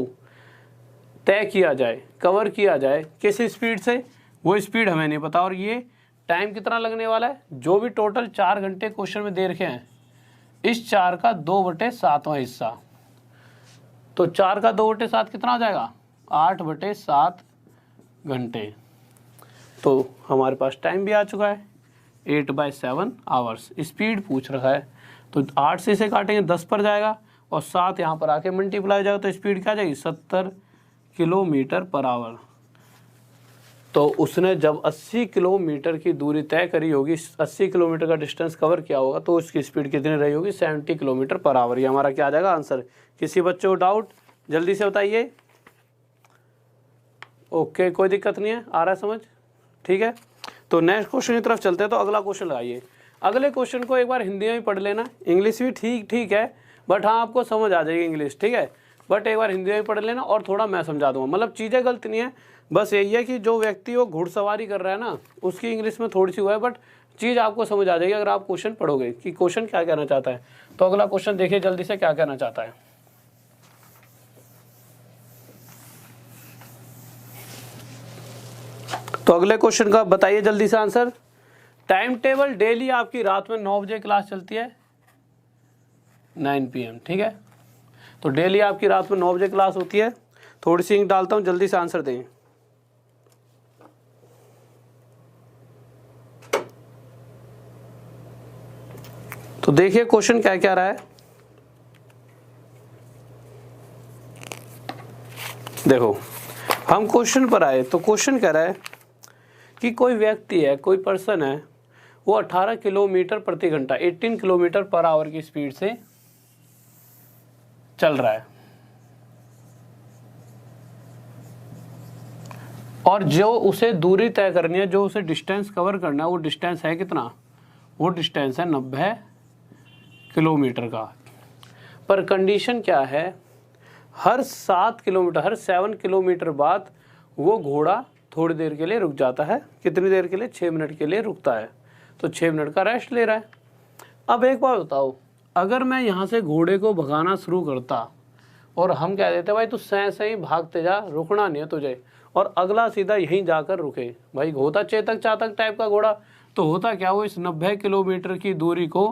Speaker 1: तय किया जाए, कवर किया जाए किस स्पीड से, वो स्पीड हमें नहीं पता, और ये टाइम कितना लगने वाला है, जो भी टोटल 4 घंटे क्वेश्चन में दे रखे हैं इस 4 का 2/7वां हिस्सा, तो 4 का 2/7 कितना हो जाएगा 8/7 घंटे। तो हमारे पास टाइम भी आ चुका है 8/7 आवर्स। स्पीड पूछ रखा है तो 8 से इसे काटेंगे 10 पर जाएगा और 7 यहाँ पर आके मल्टीप्लाई हो जाएगा, तो स्पीड क्या आ जाएगी 70 किलोमीटर पर आवर। तो उसने जब 80 किलोमीटर की दूरी तय करी होगी, 80 किलोमीटर का डिस्टेंस कवर किया होगा, तो उसकी स्पीड कितनी रही होगी 70 किलोमीटर पर आवर। ये हमारा क्या आ जाएगा आंसर। किसी बच्चे को डाउट जल्दी से बताइए। ओके, कोई दिक्कत नहीं है, आ रहा है समझ। ठीक है, तो नेक्स्ट क्वेश्चन की तरफ चलते हैं। तो अगला क्वेश्चन लगाइए। अगले क्वेश्चन को एक बार हिंदी में भी पढ़ लेना, इंग्लिश भी ठीक है, बट हाँ आपको समझ आ जाएगी इंग्लिश। ठीक है, बट एक बार हिंदी में पढ़ लेना और थोड़ा मैं समझा दूंगा, मतलब चीज़ें गलत नहीं है, बस यही है कि जो व्यक्ति वो घुड़सवारी कर रहा है ना उसकी इंग्लिश में थोड़ी सी हुआ है, बट चीज़ आपको समझ आ जाएगी अगर आप क्वेश्चन पढ़ोगे कि क्वेश्चन क्या कहना चाहता है। तो अगला क्वेश्चन देखिए जल्दी से क्या कहना चाहता है। तो अगले क्वेश्चन का बताइए जल्दी से आंसर। टाइम टेबल डेली आपकी रात में 9 बजे क्लास चलती है 9 PM। ठीक है, तो डेली आपकी रात में 9 बजे क्लास होती है। थोड़ी सी इंक डालता हूं, जल्दी से आंसर दें। तो देखिए क्वेश्चन क्या क्या रहा है। देखो हम क्वेश्चन पर आए तो क्वेश्चन कह रहा है कि कोई व्यक्ति है, कोई पर्सन है, वो 18 किलोमीटर प्रति घंटा 18 किलोमीटर पर आवर की स्पीड से चल रहा है, और जो उसे दूरी तय करनी है, जो उसे डिस्टेंस कवर करना है, वो डिस्टेंस है कितना, वो डिस्टेंस है 90 किलोमीटर का। पर कंडीशन क्या है, हर 7 किलोमीटर, हर 7 किलोमीटर बाद वो घोड़ा थोड़ी देर के लिए रुक जाता है। कितनी देर के लिए, 6 मिनट के लिए रुकता है, तो 6 मिनट का रेस्ट ले रहा है। अब एक बात बताओ, अगर मैं यहाँ से घोड़े को भगाना शुरू करता और हम कह देते भाई तू सही भागते जा, रुकना नहीं है तुझे, और अगला सीधा यहीं जाकर रुके, भाई होता चेतक चातक टाइप का घोड़ा, तो होता क्या, वो इस 90 किलोमीटर की दूरी को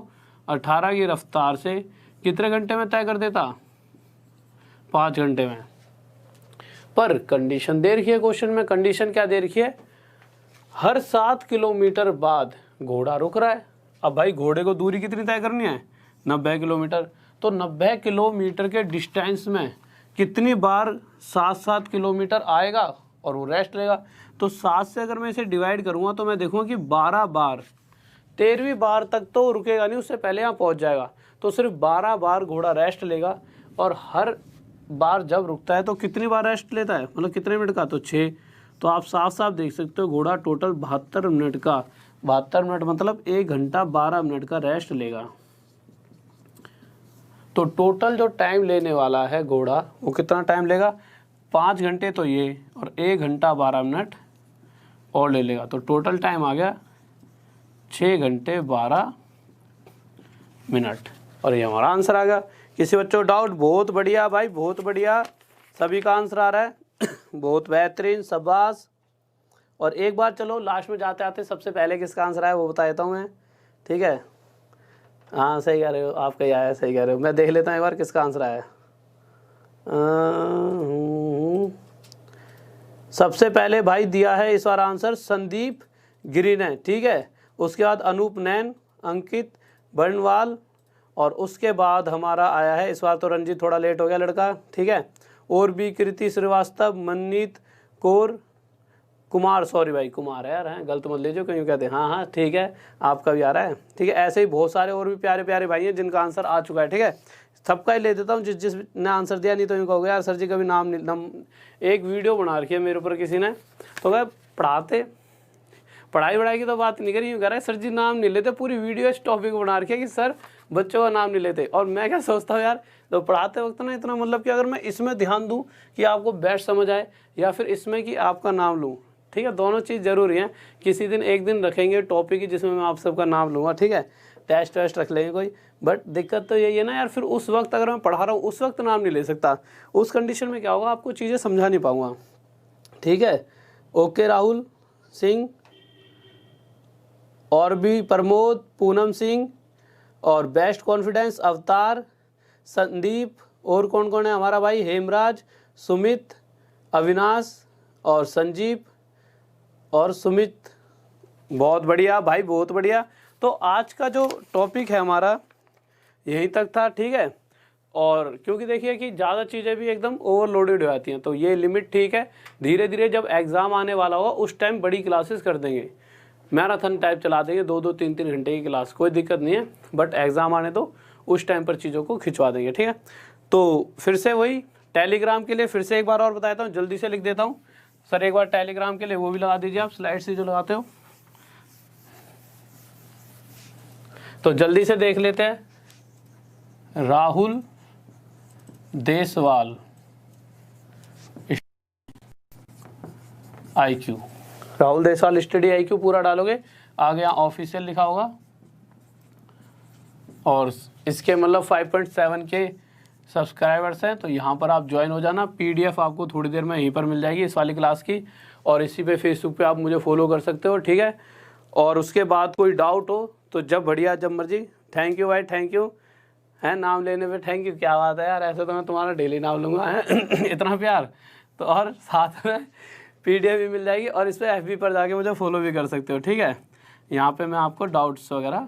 Speaker 1: 18 की रफ्तार से कितने घंटे में तय कर देता, 5 घंटे में। पर कंडीशन दे रखी है क्वेश्चन में, कंडीशन क्या दे रखी है, हर 7 किलोमीटर बाद घोड़ा रुक रहा है। अब भाई घोड़े को दूरी कितनी तय करनी है, 90 किलोमीटर, तो 90 किलोमीटर के डिस्टेंस में कितनी बार 7-7 किलोमीटर आएगा और वो रेस्ट लेगा। तो 7 से अगर मैं इसे डिवाइड करूँगा तो मैं देखूँगा कि 12 बार, 13वीं बार तक तो रुकेगा नहीं, उससे पहले यहाँ पहुँच जाएगा। तो सिर्फ 12 बार घोड़ा रेस्ट लेगा, और हर बार जब रुकता है तो कितनी बार रेस्ट लेता है, मतलब कितने मिनट का, तो 6। तो आप साफ साफ देख सकते हो घोड़ा टोटल 72 मिनट का, 72 मिनट मतलब 1 घंटा 12 मिनट का रेस्ट लेगा। तो टोटल जो टाइम लेने वाला है घोड़ा वो कितना टाइम लेगा, 5 घंटे तो ये और 1 घंटा 12 मिनट और ले लेगा, तो टोटल टाइम आ गया 6 घंटे 12 मिनट और ये हमारा आंसर आ गया। किसी बच्चों को डाउट? बहुत बढ़िया भाई, बहुत बढ़िया, सभी का आंसर आ रहा है बहुत बेहतरीन, शाबाश। और एक बार चलो लास्ट में जाते आते सबसे पहले किसका आंसर आया वो बता देता हूँ मैं, ठीक है। हाँ सही कह रहे हो, आपका ही आया, सही कह रहे हो। मैं देख लेता हूँ एक बार किसका आंसर आया। सबसे पहले भाई दिया है इस बार आंसर संदीप गिरी ने, ठीक है। उसके बाद अनूप नैन, अंकित बर्नवाल, और उसके बाद हमारा आया है इस बार तो रंजीत थोड़ा लेट हो गया लड़का, ठीक है। और भी कृति श्रीवास्तव, मननीत कौर, कुमार, सॉरी भाई कुमार है यार, हैं गलत मत लीजिए क्यों कहते हैं। हाँ हाँ ठीक है, आपका भी आ रहा है, ठीक है। ऐसे ही बहुत सारे और भी प्यारे प्यारे भाई हैं जिनका आंसर आ चुका है, ठीक है। सबका ही ले देता हूँ जिस ने आंसर दिया, नहीं तो यूँ कहोगे यार सर जी कभी नाम नहीं। एक वीडियो बना रखी है मेरे ऊपर किसी ने, तो क्या पढ़ाते पढ़ाई की तो बात नहीं करी, यूँ कह रहा है सर जी नाम नहीं लेते, पूरी वीडियो इस टॉपिक को बना रखी है कि सर बच्चों का नाम नहीं लेते। और मैं क्या सोचता हूँ यार, तो पढ़ाते वक्त ना इतना मतलब कि अगर मैं इसमें ध्यान दूँ कि आपको बेस्ट समझ आए, या फिर इसमें कि आपका नाम लूँ, ठीक है, दोनों चीज़ ज़रूरी है। किसी दिन एक दिन रखेंगे टॉपिक की जिसमें मैं आप सबका नाम लूँगा, ठीक है, टेस्ट वेस्ट रख लेंगे कोई। बट दिक्कत तो यही है ना यार, फिर उस वक्त अगर मैं पढ़ा रहा हूँ उस वक्त नाम नहीं ले सकता, उस कंडीशन में क्या होगा, आपको चीज़ें समझा नहीं पाऊँगा, ठीक है। ओके राहुल सिंह, और भी प्रमोद, पूनम सिंह, और बेस्ट कॉन्फिडेंस, अवतार, संदीप, और कौन कौन है हमारा भाई, हेमराज, सुमित, अविनाश और संजीव और सुमित। बहुत बढ़िया भाई, बहुत बढ़िया। तो आज का जो टॉपिक है हमारा यहीं तक था, ठीक है। और क्योंकि देखिए कि ज़्यादा चीज़ें भी एकदम ओवरलोडेड हो जाती हैं, तो ये लिमिट ठीक है। धीरे धीरे जब एग्ज़ाम आने वाला होगा उस टाइम बड़ी क्लासेस कर देंगे, मैराथन टाइप चला देंगे, 2-2 3-3 घंटे की क्लास, कोई दिक्कत नहीं है। बट एग्ज़ाम आने तो उस टाइम पर चीज़ों को खिंचवा देंगे, ठीक है। तो फिर से वही टेलीग्राम के लिए फिर से एक बार और बताता हूँ, जल्दी से लिख देता हूँ सर, एक बार टेलीग्राम के लिए वो भी लगा दीजिए आप, स्लाइड से जो लगाते हो। तो जल्दी से देख लेते हैं, Rahul Deswal IQ, Rahul Deswal study IQ पूरा डालोगे, आगे यहाँ ऑफिशियल लिखा होगा, और इसके मतलब 5.7 के सब्सक्राइबर्स हैं, तो यहाँ पर आप ज्वाइन हो जाना। PDF आपको थोड़ी देर में यहीं पर मिल जाएगी इस वाली क्लास की, और इसी पे फेसबुक पे आप मुझे फॉलो कर सकते हो, ठीक है। और उसके बाद कोई डाउट हो तो जब बढ़िया जब मर्जी। थैंक यू भाई, थैंक यू, है नाम लेने पे थैंक यू, क्या बात है यार, ऐसे तो मैं तुम्हारा डेली नाम लूँगा, है इतना प्यार। तो और साथ में PDF भी मिल जाएगी, और इस पर FB पर जाके मुझे फॉलो भी कर सकते हो, ठीक है। यहाँ पे मैं आपको डाउट्स वगैरह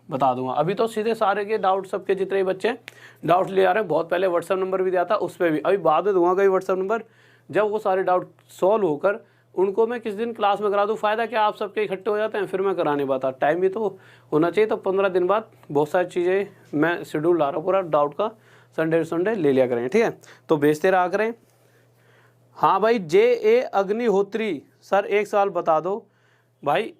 Speaker 1: बता दूंगा। अभी तो सीधे सारे के डाउट, सबके जितने भी बच्चे डाउट ले आ रहे हैं, बहुत पहले व्हाट्सअप नंबर भी दिया था, उस पर भी अभी बाद में दूंगा कभी व्हाट्सअप नंबर, जब वो सारे डाउट सॉल्व होकर उनको मैं किस दिन क्लास में करा दूँ। फ़ायदा क्या, आप सबके इकट्ठे हो जाते हैं, फिर मैं करा नहीं पाता, टाइम भी तो होना चाहिए। तो 15 दिन बाद बहुत सारी चीज़ें मैं शेड्यूल ला रहा हूँ पूरा डाउट का, संडे ले लिया करें, ठीक है। तो भेजते रहा करें। हाँ भाई, JA अग्निहोत्री सर, एक सवाल बता दो भाई,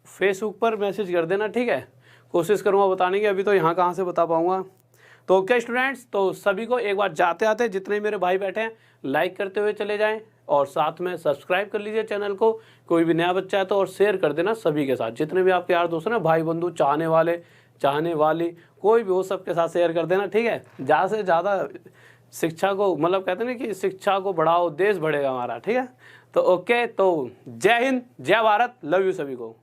Speaker 1: फेसबुक पर मैसेज कर देना, ठीक है, कोशिश करूँगा बताने की, अभी तो यहाँ कहाँ से बता पाऊँगा। तो ओके स्टूडेंट्स, तो सभी को एक बार जाते आते जितने मेरे भाई बैठे हैं लाइक करते हुए चले जाएं, और साथ में सब्सक्राइब कर लीजिए चैनल को, कोई भी नया बच्चा है तो, और शेयर कर देना सभी के साथ, जितने भी आपके यार दोस्त हैं, भाई बंधु, चाहने वाले, चाहने वाली, कोई भी हो, सबके साथ शेयर कर देना, ठीक है। ज़्यादा से ज़्यादा शिक्षा को, मतलब कहते हैं ना कि शिक्षा को बढ़ाओ, देश बढ़ेगा हमारा, ठीक है। तो ओके, तो जय हिंद, जय भारत, लव यू सभी को।